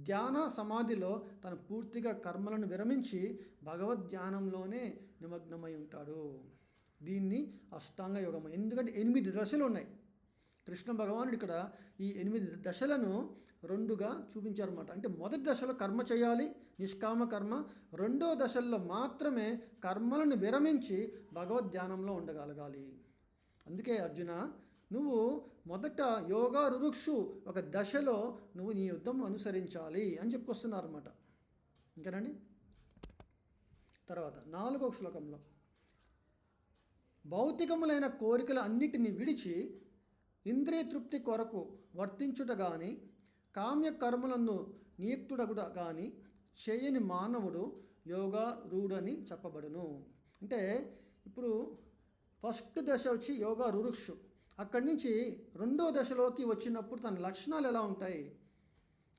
ధ్యాన సమాధిలో తను పూర్తిగా కర్మలను విరమించి భగవద్ ధ్యానంలోనే నిమగ్నమై ఉంటాడు. దీన్ని అష్టాంగ యోగం. ఎందుకంటే 8 దశలు ఉన్నాయి. కృష్ణ భగవానుడు ఇక్కడ ఈ 8 దశలను 2గా చూపించారన్నమాట. అంటే మొదటి దశలో కర్మ చేయాలి, నిష్కామ కర్మ. 2వ దశల్లో మాత్రమే కర్మలను విరమించి భగవద్ ధ్యానంలో ఉండగలగాలి. అందుకే అర్జున, నువ్వు మొదట యోగా రురుక్షు ఒక దశలో నువ్వు నీ యుద్ధం అనుసరించాలి అని చెప్పుకొస్తున్నారు అన్నమాట. ఇంకేనండి, తర్వాత 4వ శ్లోకంలో భౌతికములైన కోరికల అన్నిటినీ విడిచి ఇంద్రియ తృప్తి కొరకు వర్తించుట కానీ కామ్య కర్మలను నియుక్తుడగుట కానీ చేయని మానవుడు యోగా రూఢని చెప్పబడును. అంటే ఇప్పుడు ఫస్ట్ దశ వచ్చి యోగా రురుక్షు. అక్కడి నుంచి 2వ దశలోకి వచ్చినప్పుడు తన లక్షణాలు ఎలా ఉంటాయి,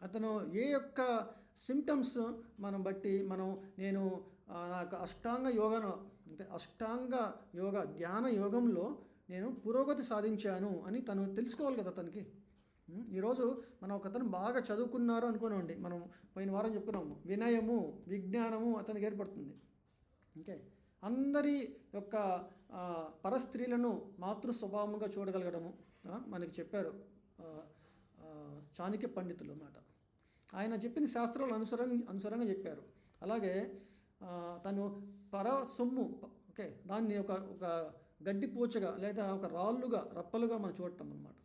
అతను ఏ యొక్క సిమ్టమ్స్ మనం బట్టి నేను నాకు అష్టాంగ యోగను అంటే అష్టాంగ యోగ ధ్యాన యోగంలో నేను పురోగతి సాధించాను అని తను తెలుసుకోవాలి కదా తనకి. ఈరోజు మనం ఒకతను బాగా చదువుకున్నారు అనుకోనండి, మనం పోయిన వారం చెప్పుకున్నాము, వినయము విజ్ఞానము అతనికి ఏర్పడుతుంది. ఓకే, అందరి యొక్క పరస్త్రీలను మాతృ స్వభావంగా చూడగలగడము మనకి చెప్పారు చాణక్య పండితులు అన్నమాట. ఆయన చెప్పిన శాస్త్రాలు అనుసరంగా చెప్పారు. అలాగే తను పర సొమ్ము ఓకే దాన్ని ఒక గడ్డి పూచగా లేదా ఒక రాళ్ళుగా రప్పలుగా మనం చూడటం అన్నమాట.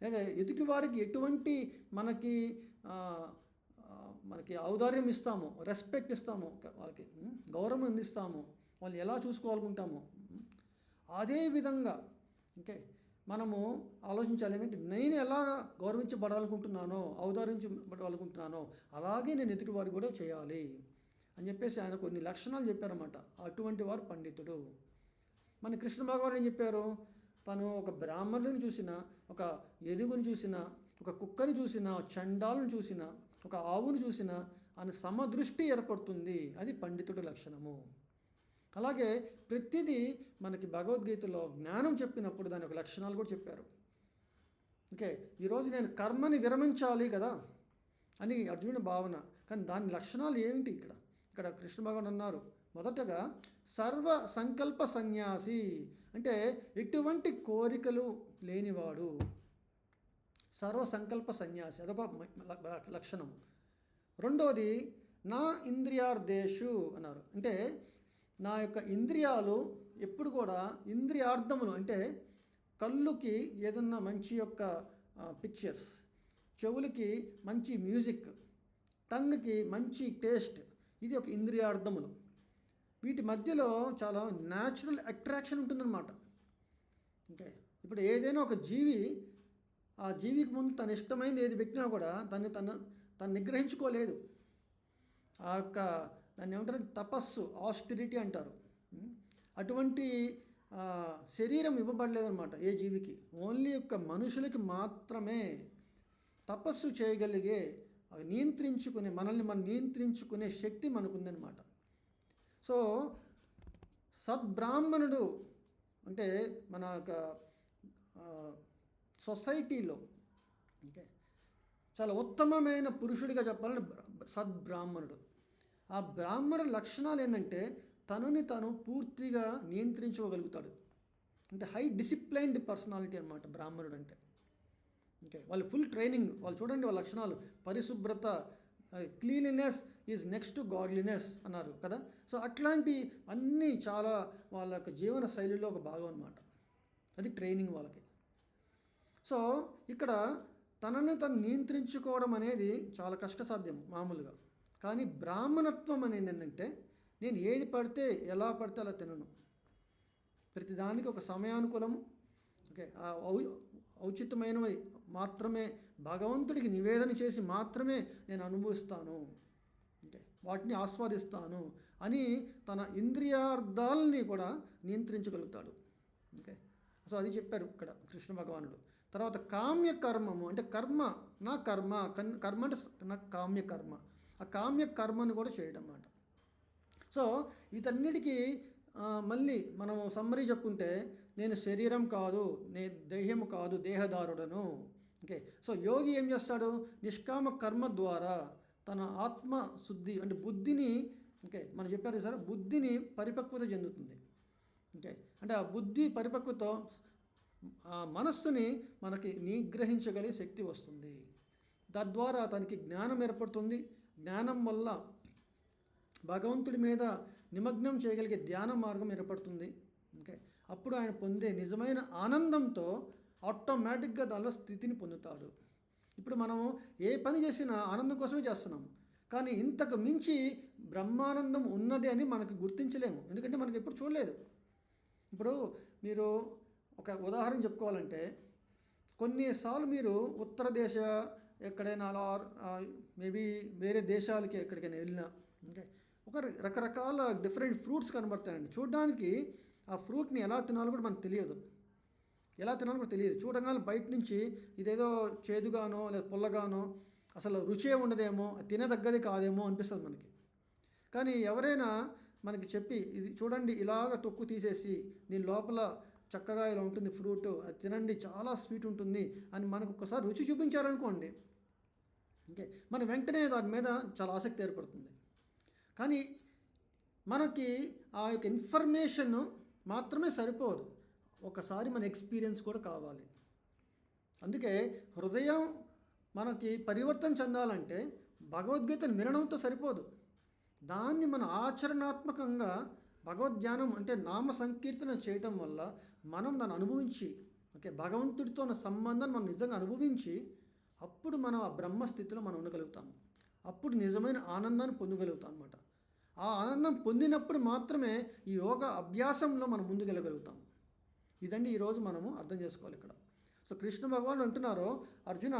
లేదా ఎదుటి వారికి ఎటువంటి మనకి ఔదార్యం ఇస్తామో, రెస్పెక్ట్ ఇస్తామో, వాళ్ళకి గౌరవం అందిస్తామో, వాళ్ళు ఎలా చూసుకోవాలనుకుంటామో అదే విధంగా ఓకే మనము ఆలోచించాలి. ఏంటంటే నేను ఎలా గౌరవించబడాలనుకుంటున్నానో, ఔదార్యించబడాలనుకుంటున్నానో అలాగే నేను ఎదుటి వారికి కూడా చేయాలి. అని చెప్పేసి ఆయన కొన్ని లక్షణాలు చెప్పారన్నమాట. అటువంటి వారు పండితుడు. మన కృష్ణ భగవాన్ ఏం చెప్పారు? తను ఒక బ్రాహ్మణుని చూసిన, ఒక ఏనుగుని చూసిన, ఒక కుక్కని చూసిన, చండాలను చూసిన, ఒక ఆవును చూసిన అని సమదృష్టి ఏర్పడుతుంది. అది పండితుడి లక్షణము. అలాగే ప్రతిదీ మనకి భగవద్గీతలో జ్ఞానం చెప్పినప్పుడు దాని ఒక లక్షణాలు కూడా చెప్పారు. ఓకే, ఈరోజు నేను కర్మని విరమించాలి కదా అని అర్జునుడి భావన. కానీ దాని లక్షణాలు ఏమిటి? ఇక్కడ కృష్ణ భగవాన్ అన్నారు, మొదటగా సర్వ సంకల్ప సన్యాసి, అంటే ఎటువంటి కోరికలు లేనివాడు. సర్వ సంకల్ప సన్యాసి అదొక లక్షణం. రెండవది నా ఇంద్రియార్థేషు అన్నారు, అంటే నా యొక్క ఇంద్రియాలు ఎప్పుడు కూడా ఇంద్రియార్థములు, అంటే కళ్ళుకి ఏదన్నా మంచి యొక్క పిక్చర్స్, చెవులకి మంచి మ్యూజిక్, టంగ్కి మంచి టేస్ట్, ఇది ఒక ఇంద్రియార్థములు. వీటి మధ్యలో చాలా న్యాచురల్ అట్రాక్షన్ ఉంటుందన్నమాట. ఓకే, ఇప్పుడు ఏదైనా ఒక జీవి, ఆ జీవికి ముందు తన ఇష్టమైనది ఏది పెట్టినా కూడా తను నిగ్రహించుకోలేదు. ఆ యొక్క దాన్ని ఏమంటారు, తపస్సు, ఆస్టిరిటీ అంటారు. అటువంటి శరీరం ఇవ్వబడలేదన్నమాట ఏ జీవికి. ఓన్లీ యొక్క మనుషులకి మాత్రమే తపస్సు చేయగలిగే, నియంత్రించుకునే, మనల్ని మనం నియంత్రించుకునే శక్తి మనకుందనమాట. సో సద్బ్రాహ్మణుడు అంటే మన యొక్క సొసైటీలో ఓకే చాలా ఉత్తమమైన పురుషుడిగా చెప్పాలంటే సద్బ్రాహ్మణుడు. ఆ బ్రాహ్మణ లక్షణాలు ఏంటంటే తనని తను పూర్తిగా నియంత్రించుకోగలుగుతాడు. అంటే హై డిసిప్లైన్డ్ పర్సనాలిటీ అనమాట బ్రాహ్మణుడు అంటే. ఓకే, వాళ్ళు ఫుల్ ట్రైనింగ్, వాళ్ళు చూడండి వాళ్ళ లక్షణాలు, పరిశుభ్రత, cleanliness is next to godliness అన్నారు కదా. సో అట్లాంటి అన్నీ చాలా వాళ్ళ యొక్క జీవన శైలిలో ఒక భాగం అనమాట. అది ట్రైనింగ్ వాళ్ళకి. సో ఇక్కడ తనని తను నియంత్రించుకోవడం అనేది చాలా కష్టసాధ్యం మామూలుగా. కానీ బ్రాహ్మణత్వం అనేది ఏంటంటే నేను ఏది పడితే ఎలా పడితే అలా తినను, ప్రతిదానికి ఒక సమయానుకూలము, ఓకే, ఔచితమైనవి మాత్రమే భగవంతుడికి నివేదన చేసి మాత్రమే నేను అనుభవిస్తాను, ఓకే, వాటిని ఆస్వాదిస్తాను అని తన ఇంద్రియార్థాలని కూడా నియంత్రించగలుగుతాడు. ఓకే, సో అది చెప్పారు ఇక్కడ కృష్ణ భగవానుడు. తర్వాత కామ్య కర్మము, అంటే కర్మ కర్మ అంటే నా కామ్య కర్మ, ఆ కామ్య కర్మను కూడా చేయడం అన్నమాట. సో వీటన్నిటికీ మళ్ళీ మనం సమ్మరీ చెప్పుకుంటే నేను శరీరం కాదు, దేహము కాదు, దేహదారుడను. ఓకే, సో యోగి ఏం చేస్తాడు? నిష్కామ కర్మ ద్వారా తన ఆత్మ శుద్ధి, అంటే బుద్ధిని, ఓకే మనం చెప్పారు సార్, బుద్ధిని పరిపక్వత చెందుతుంది. ఓకే, అంటే ఆ బుద్ధి పరిపక్వత మనస్సుని మనకి నిగ్రహించగలిగే శక్తి వస్తుంది. తద్వారా తనకి జ్ఞానం ఏర్పడుతుంది. జ్ఞానం వల్ల భగవంతుడి మీద నిమగ్నం చేయగలిగే ధ్యాన మార్గం ఏర్పడుతుంది. ఓకే, అప్పుడు ఆయన పొందే నిజమైన ఆనందంతో ఆటోమేటిక్గా దానిలో స్థితిని పొందుతాడు. ఇప్పుడు మనం ఏ పని చేసినా ఆనందం కోసమే చేస్తున్నాం, కానీ ఇంతకు మించి బ్రహ్మానందం ఉన్నది అని మనకు గుర్తించలేము, ఎందుకంటే మనకి ఎప్పుడు చూడలేదు. ఇప్పుడు మీరు ఒక ఉదాహరణ చెప్పుకోవాలంటే, కొన్నిసార్లు మీరు ఉత్తర దేశ ఎక్కడైనా అలా మేబీ వేరే దేశాలకి ఎక్కడికైనా వెళ్ళినా, ఓకే, ఒక రకరకాల డిఫరెంట్ ఫ్రూట్స్ కనబడతాయండి. చూడడానికి ఆ ఫ్రూట్ని ఎలా తినాలో కూడా మనకు తెలియదు, చూడగానే బయట నుంచి ఇదేదో చేదుగానో లేదా పుల్లగానో అసలు రుచే ఉండదేమో, తినదగ్గది కాదేమో అనిపిస్తుంది మనకి. కానీ ఎవరైనా మనకి చెప్పి ఇది చూడండి ఇలాగ తొక్కు తీసేసి దీని లోపల చక్కగా ఇలా ఉంటుంది ఫ్రూట్, అది తినండి చాలా స్వీట్ ఉంటుంది అని మనకు ఒకసారి రుచి చూపించారనుకోండి, ఓకే, మన వెంటనే దాని మీద చాలా ఆసక్తి ఏర్పడుతుంది. కానీ మనకి ఆ యొక్క ఇన్ఫర్మేషన్ మాత్రమే సరిపోదు, ఒకసారి మన ఎక్స్పీరియన్స్ కూడా కావాలి. అందుకే హృదయం మనకి పరివర్తన చెందాలంటే భగవద్గీతను వినడంతో సరిపోదు, దాన్ని మన ఆచరణాత్మకంగా భగవద్ధ్యానం అంటే నామ సంకీర్తన చేయటం వల్ల మనం దాన్ని అనుభవించి, ఓకే, భగవంతుడితో ఉన్న సంబంధాన్ని మనం నిజంగా అనుభవించి అప్పుడు మనం ఆ బ్రహ్మస్థితిలో మనం ఉండగలుగుతాము. అప్పుడు నిజమైన ఆనందాన్ని పొందగలుగుతాం అన్నమాట. ఆ ఆనందం పొందినప్పుడు మాత్రమే ఈ యోగ అభ్యాసంలో మనం ముందుకెళ్ళగలుగుతాం. ఇదండి ఈరోజు మనము అర్థం చేసుకోవాలి ఇక్కడ. సో కృష్ణ భగవానుడు అంటున్నారు, అర్జున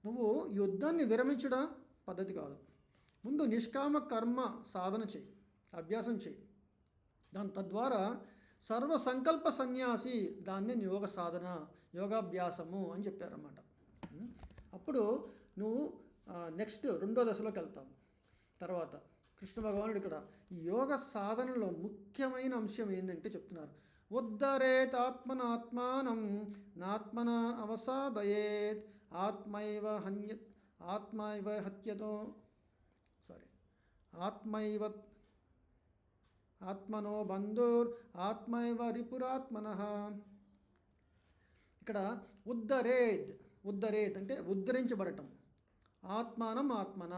నువ్వు యుద్ధాన్ని విరమించడం పద్ధతి కాదు, ముందు నిష్కామ కర్మ సాధన చేయి, అభ్యాసం చేయి. తద్వారా సర్వ సంకల్ప సన్యాసి, దాన్నే యోగ సాధన, యోగాభ్యాసము అని చెప్పారన్నమాట. అప్పుడు నువ్వు నెక్స్ట్ రెండో దశలోకి వెళ్తావు. తర్వాత కృష్ణ భగవానుడు ఇక్కడ ఈ యోగ సాధనలో ముఖ్యమైన అంశం ఏంటంటే చెప్తున్నారు, ఉద్ధరేత్ ఆత్మనాత్మానం నాత్మన అవసాదయేత్ ఆత్మైవ హత్యతో ఆత్మనో బంధుర్ ఆత్మైవ రిపురాత్మనః. ఇక్కడ ఉద్ధరేత్ అంటే ఉద్ధరించబడటం, ఆత్మానం ఆత్మన.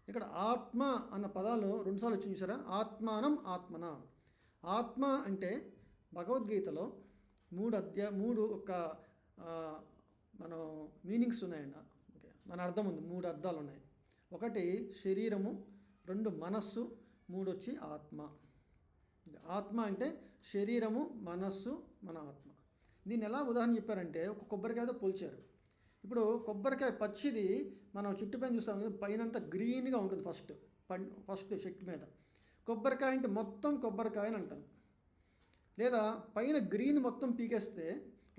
ఇక్కడ ఆత్మ అన్న పదాలు రెండుసార్లు వచ్చి చూసారా, ఆత్మానం ఆత్మన. ఆత్మ అంటే భగవద్గీతలో మూడు ఒక మనం మీనింగ్స్ ఉన్నాయండి. ఓకే, మన అర్థం ఉంది, 3 అర్థాలు ఉన్నాయి. ఒకటి శరీరము, 2 మనస్సు, 3 వచ్చి ఆత్మ. ఆత్మ అంటే శరీరము, మనస్సు, మన ఆత్మ. దీన్ని ఎలా ఉదాహరణ చెప్పారంటే ఒక కొబ్బరికాయతో పోల్చారు. ఇప్పుడు కొబ్బరికాయ పచ్చిది మనం చుట్టుపైన చూస్తాం, పైనంతా గ్రీన్గా ఉంటుంది ఫస్ట్ చెట్టు మీద. కొబ్బరికాయ అంటే మొత్తం కొబ్బరికాయ అని అంటాం. లేదా పైన గ్రీన్ మొత్తం పీకేస్తే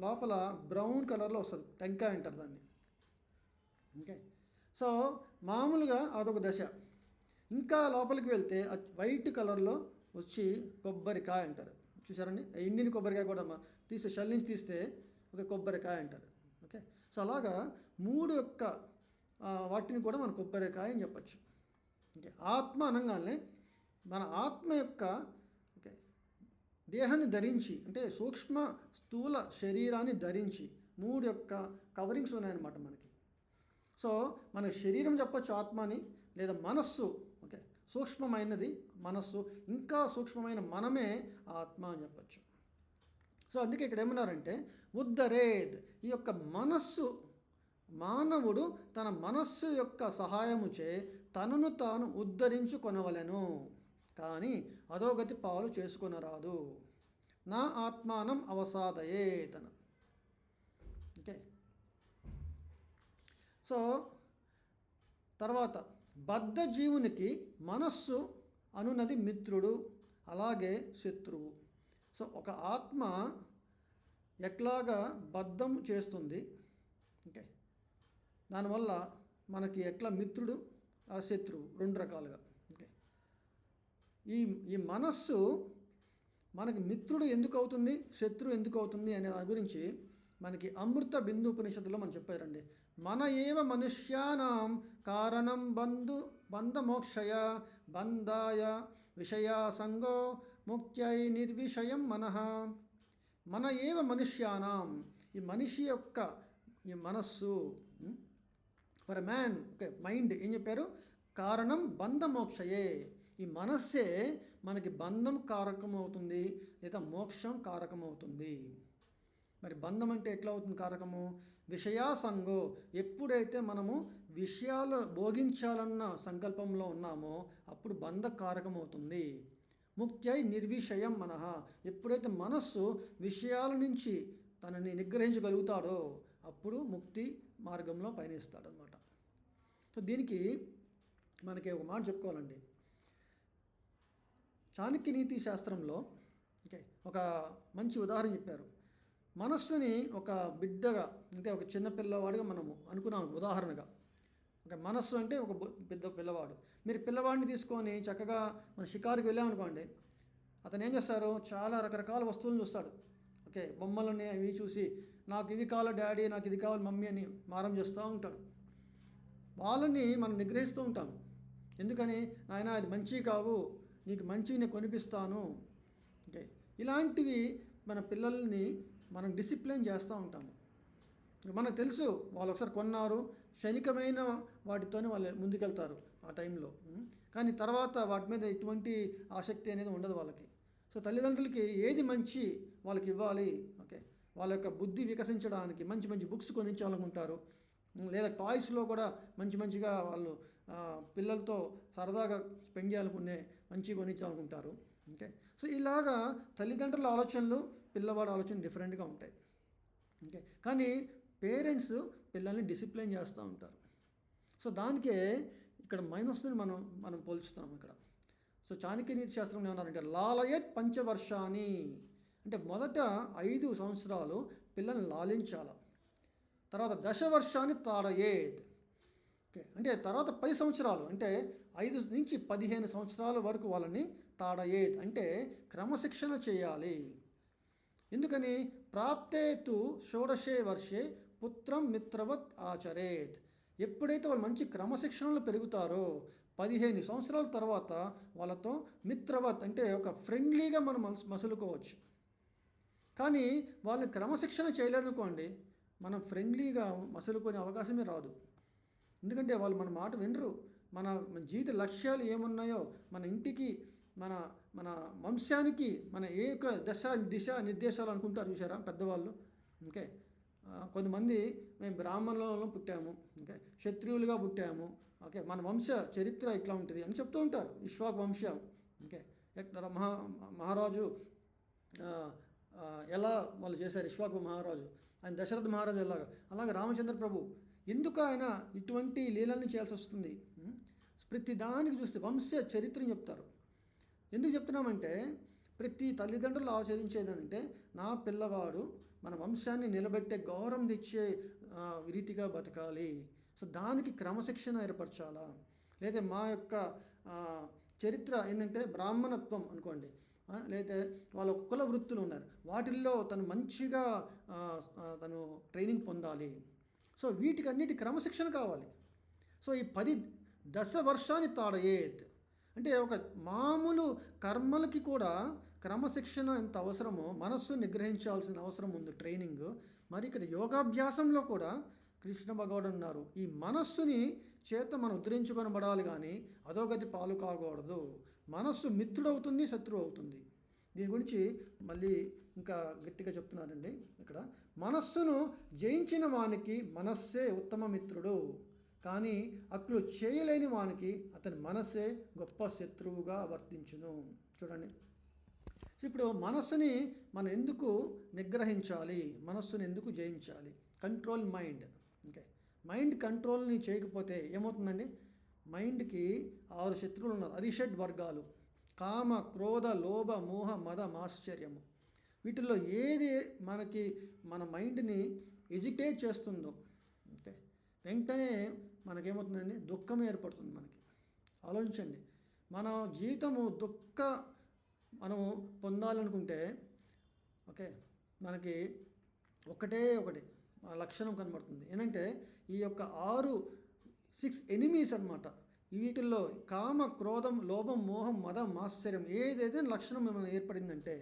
లోపల బ్రౌన్ కలర్లో వస్తుంది, టెంకాయ అంటారు దాన్ని. ఓకే, సో మామూలుగా అదొక దశ. ఇంకా లోపలికి వెళ్తే వైట్ కలర్లో వచ్చి కొబ్బరికాయ అంటారు. చూసారండి, ఎండిన కొబ్బరికాయ కూడా తీస్తే షెల్ నుంచి తీస్తే ఒక కొబ్బరికాయ అంటారు. ఓకే, సో అలాగా 3 యొక్క వాటిని కూడా మనం కొబ్బరికాయ అని చెప్పచ్చు. ఓకే, ఆత్మ అనగానే మన ఆత్మ యొక్క ఓకే దేహాన్ని ధరించి, అంటే సూక్ష్మ స్థూల శరీరాన్ని ధరించి 3 యొక్క కవరింగ్స్ ఉన్నాయన్నమాట మనకి. సో మన శరీరం చెప్పచ్చు ఆత్మని, లేదా మనస్సు, ఓకే సూక్ష్మమైనది మనస్సు, ఇంకా సూక్ష్మమైన మనమే ఆత్మ అని చెప్పచ్చు. సో అందుకే ఇక్కడ ఏమన్నారంటే ఉద్ధరేత్, ఈ యొక్క మనస్సు, మానవుడు తన మనస్సు యొక్క సహాయముచే తనను తాను ఉద్ధరించుకొనవలెను, కానీ అధోగతి పాలు చేసుకొనరాదు. నా ఆత్మానం అవసాదయేతన. ఓకే, సో తర్వాత బద్ధ జీవునికి మనస్సు అనున్నది మిత్రుడు, అలాగే శత్రువు. సో ఒక ఆత్మ ఎట్లాగా బద్ధం చేస్తుంది, ఓకే దానివల్ల మనకి ఎట్లా మిత్రుడు ఆ శత్రువు 2 రకాలుగా. ఓకే, ఈ మనస్సు మనకి మిత్రుడు ఎందుకు అవుతుంది, శత్రువు ఎందుకు అవుతుంది అనే దాని గురించి మనకి అమృత బిందు ఉపనిషత్తులో మనం చెప్పారండి. మన ఏవ మనుష్యానాం కారణం బంధమోక్షయ బంధాయ విషయాసంగో ముక్త్యై నిర్విషయం మనః. మన ఏవ మనుష్యానాం, ఈ మనిషి యొక్క ఈ మనస్సు, ఫర్ మ్యాన్, ఓకే మైండ్ ఏం చెప్పారు, కారణం బంధమోక్షయే. ఈ మనస్సే మనకి బంధం కారకమవుతుంది, లేదా మోక్షం కారకమవుతుంది. మరి బంధం అంటే ఎట్లా అవుతుంది కారకము, విషయాసంగో, ఎప్పుడైతే మనము విషయాలు భోగించాలన్న సంకల్పంలో ఉన్నామో అప్పుడు బంధ కారకమవుతుంది. ముక్త్యై నిర్విషయం మనః, ఎప్పుడైతే మనస్సు విషయాల నుంచి తనని నిగ్రహించగలుగుతాడో అప్పుడు ముక్తి మార్గంలో పయనిస్తాడనమాట. సో దీనికి మనకి ఒక మాట చెప్పుకోవాలండి. చాణక్య నీతి శాస్త్రంలో ఓకే ఒక మంచి ఉదాహరణ చెప్పారు. మనస్సుని ఒక బిడ్డగా, అంటే ఒక చిన్న పిల్లవాడిగా మనము అనుకున్నాం ఉదాహరణగా. ఒక మనస్సు అంటే ఒక పెద్ద పిల్లవాడు. మీరు పిల్లవాడిని తీసుకొని చక్కగా మన షికారుకి వెళ్ళామనుకోండి, అతను ఏం చేస్తారు, చాలా రకరకాల వస్తువులను చూస్తాడు. ఓకే, బొమ్మలని అవి చూసి నాకు ఇవి కావాలి డాడీ, నాకు ఇది కావాలి మమ్మీ అని మారం చేస్తూ ఉంటాడు. వాళ్ళని మనం నిగ్రహిస్తూ ఉంటాం. ఎందుకని, నాయన అది మంచివి కావు, నీకు మంచివి నేను కొనిపిస్తాను. ఓకే, ఇలాంటివి మన పిల్లల్ని మనం డిసిప్లిన్ చేస్తూ ఉంటాము. మనకు తెలుసు వాళ్ళు ఒకసారి కొన్నారు, క్షణికమైన వాటితోనే వాళ్ళు ముందుకెళ్తారు ఆ టైంలో. కానీ తర్వాత వాటి మీద ఎటువంటి ఆసక్తి అనేది ఉండదు వాళ్ళకి. సో తల్లిదండ్రులకి ఏది మంచి వాళ్ళకి ఇవ్వాలి, ఓకే వాళ్ళ యొక్క బుద్ధి వికసించడానికి మంచి మంచి బుక్స్ కొనించాలనుకుంటారు, లేదా టాయ్స్లో కూడా మంచిగా వాళ్ళు పిల్లలతో సరదాగా స్పెండ్ చేయాలనుకునే మంచి కొనించాలనుకుంటారు. ఓకే, సో ఇలాగా తల్లిదండ్రుల ఆలోచనలు పిల్లవాడి ఆలోచన డిఫరెంట్గా ఉంటాయి. ఓకే, కానీ పేరెంట్స్ పిల్లల్ని డిసిప్లిన్ చేస్తూ ఉంటారు. సో దానికే ఇక్కడ మైనస్ని మనం పోల్చుతున్నాం ఇక్కడ. సో చాణక్య నీతి శాస్త్రంలో ఏమన్నారంటే లాలయత్ పంచవర్షాన్ని, అంటే మొదట 5 సంవత్సరాలు పిల్లల్ని లాలించాల, తర్వాత దశవర్షాన్ని తాడయేత్. ఓకే, అంటే తర్వాత 10 సంవత్సరాలు, అంటే 5 నుంచి 15 సంవత్సరాల వరకు వాళ్ళని తాడయేత్ అంటే క్రమశిక్షణ చేయాలి. ఎందుకని ప్రాప్తే తు షోడశే వర్షే పుత్రం మిత్రవత్ ఆచరేత్. ఎప్పుడైతే వాళ్ళు మంచి క్రమశిక్షణలో పెరుగుతారో 15 సంవత్సరాల తర్వాత వాళ్ళతో మిత్రవత్ అంటే ఒక ఫ్రెండ్లీగా మనం మసులుకోవచ్చు. కానీ వాళ్ళని క్రమశిక్షణ చేయలేదనుకోండి, మనం ఫ్రెండ్లీగా మసులుకునే అవకాశమే రాదు. ఎందుకంటే వాళ్ళు మన మాట వినరు. మన జీవిత లక్ష్యాలు ఏమున్నాయో, మన ఇంటికి, మన మన వంశానికి మన ఏ యొక్క దిశ నిర్దేశాలు అనుకుంటారు చూసారా పెద్దవాళ్ళు. ఓకే, కొంతమంది మేము బ్రాహ్మణులలో పుట్టాము, ఓకే, క్షత్రియులుగా పుట్టాము, ఓకే, మన వంశ చరిత్ర ఇట్లా ఉంటుంది అని చెప్తూ ఉంటారు. ఇక్ష్వాకు వంశం, ఓకే, మహారాజు ఎలా వాళ్ళు చేశారు, ఇక్ష్వాకు మహారాజు, ఆయన దశరథ మహారాజు అలాగే రామచంద్ర ప్రభు ఎందుకు ఆయన ఇటువంటి లీలల్ని చేయాల్సి వస్తుంది. ప్రతి దానికి చూస్తే వంశ చరిత్రని చెప్తారు. ఎందుకు చెప్తున్నామంటే ప్రతి తల్లిదండ్రులు ఆచరించేదంటే నా పిల్లవాడు మన వంశాన్ని నిలబెట్టే గౌరవం తెచ్చే రీతిగా బతకాలి. సో దానికి క్రమశిక్షణ ఏర్పరచాలా. లేదా మా యొక్క చరిత్ర ఏంటంటే బ్రాహ్మణత్వం అనుకోండి, లేదా వాళ్ళ కుల వృత్తులు ఉన్నారు, వాటిల్లో తను మంచిగా తను ట్రైనింగ్ పొందాలి. సో వీటికన్నిటి క్రమశిక్షణ కావాలి. సో ఈ 10 దశవర్షాన్ని తాడయేత్ అంటే ఒక మామూలు కర్మలకి కూడా క్రమశిక్షణ ఎంత అవసరమో మనస్సు నిగ్రహించాల్సిన అవసరం ఉంది, ట్రైనింగ్. మరి ఇక్కడ యోగాభ్యాసంలో కూడా కృష్ణ భగవానుడు ఉన్నారు. ఈ మనస్సుని చేత మనం ఉద్ధరించుకొనబడాలి, కానీ అధోగతి పాలు కాకూడదు. మనస్సు మిత్రుడవుతుంది, శత్రువు అవుతుంది. దీని గురించి మళ్ళీ ఇంకా గట్టిగా చెప్తున్నారండి ఇక్కడ. మనస్సును జయించిన వానికి మనస్సే ఉత్తమ మిత్రుడు, కానీ అట్లు చేయలేని వానికి అతని మనస్సే గొప్ప శత్రువుగా వర్తించును. చూడండి, ఇప్పుడు మనస్సుని మనం ఎందుకు నిగ్రహించాలి, మనస్సుని ఎందుకు జయించాలి? Control mind. ఓకే, మైండ్ కంట్రోల్ని చేయకపోతే ఏమవుతుందండి? మైండ్కి 6 శత్రువులు ఉన్నారు, అరిషడ్ వర్గాలు: కామ, క్రోధ, లోభ, మోహ, మద, మాశ్చర్యము. వీటిల్లో ఏది మనకి మన మైండ్ని ఎజిటేట్ చేస్తుందో, ఓకే, వెంటనే మనకేమవుతుందండి? దుఃఖం ఏర్పడుతుంది మనకి. ఆలోచించండి, మన జీవితము మనము పొందాలనుకుంటే, ఓకే, మనకి ఒకటి లక్షణం కనబడుతుంది. ఏంటంటే ఈ యొక్క 6 ఎనిమీస్ అన్నమాట. వీటిల్లో కామ, క్రోధం, లోభం, మోహం, మదం, మాశ్చర్యం ఏదైతే లక్షణం ఏమైనా ఏర్పడిందంటే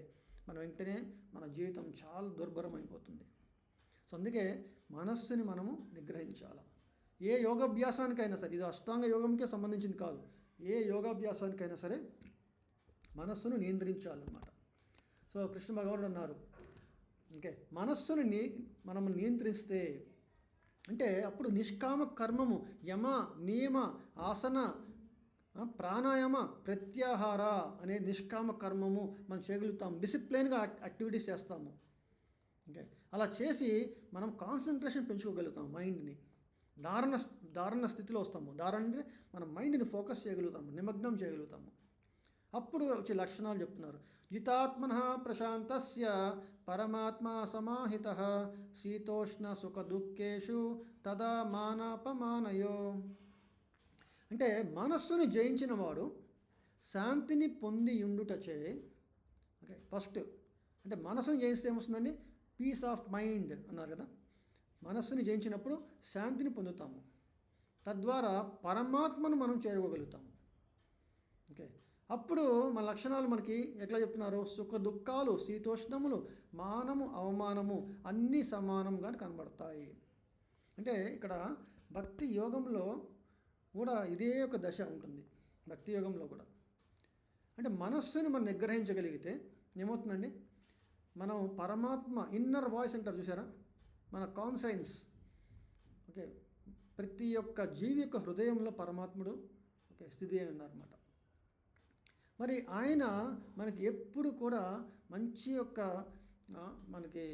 మన వెంటనే మన జీవితం చాలా దుర్భరం అయిపోతుంది. సో అందుకే మనస్సుని మనము నిగ్రహించాలి. ఏ యోగాభ్యాసానికైనా సరే, ఇది అష్టాంగ యోగంకే సంబంధించింది కాదు, ఏ యోగాభ్యాసానికైనా సరే మనస్సును నియంత్రించాలన్నమాట. సో కృష్ణ భగవానుడు అన్నారు, ఓకే, మనస్సుని మనము నియంత్రిస్తే అంటే అప్పుడు నిష్కామ కర్మము, యమ, నియమ, ఆసన, ప్రాణాయామ, ప్రత్యాహార అనే నిష్కామ కర్మము మనం చేయగలుగుతాము. డిసిప్లైన్గా యాక్టివిటీస్ చేస్తాము. ఓకే, అలా చేసి మనం కాన్సన్ట్రేషన్ పెంచుకోగలుగుతాం, మైండ్ని ధారణ స్థితిలో వస్తాము. ధారణ అంటే మన మైండ్ని ఫోకస్ చేయగలుగుతాము, నిమగ్నం చేయగలుగుతాము. అప్పుడు వచ్చే లక్షణాలు చెప్తున్నారు. జితాత్మన ప్రశాంతస్య పరమాత్మ సమాహిత శీతోష్ణ సుఖ దుఃఖేషు తదా మానాపమానయో. అంటే మనస్సుని జయించిన వాడు శాంతిని పొంది ఉండుటచే. ఓకే, ఫస్ట్ అంటే మనస్సుని జయిస్తే ఏమొస్తుందండి? పీస్ ఆఫ్ మైండ్ అన్నారు కదా. మనస్సుని జయించినప్పుడు శాంతిని పొందుతాము, తద్వారా పరమాత్మను మనం చేరుకోగలుగుతాము. ఓకే, అప్పుడు మన లక్షణాలు మనకి ఎట్లా చెప్తున్నారు? సుఖ దుఃఖాలు, శీతోష్ణములు, మానము, అవమానము అన్నీ సమానంగా కనబడతాయి. అంటే ఇక్కడ భక్తి యోగంలో కూడా ఇదే ఒక దశ ఉంటుంది. భక్తి యోగంలో కూడా అంటే మనస్సుని మనం నిగ్రహించగలిగితే ఏమవుతుందండి? మనం పరమాత్మ ఇన్నర్ వాయిస్ అంటారు చూసారా, మన కాన్సైన్స్. ఓకే, ప్రతి ఒక్క జీవి యొక్క హృదయంలో పరమాత్ముడు ఓకే స్థితి అయి ఉన్నారన్నమాట. మరి ఆయన మనకి ఎప్పుడు కూడా మంచి యొక్క మనకి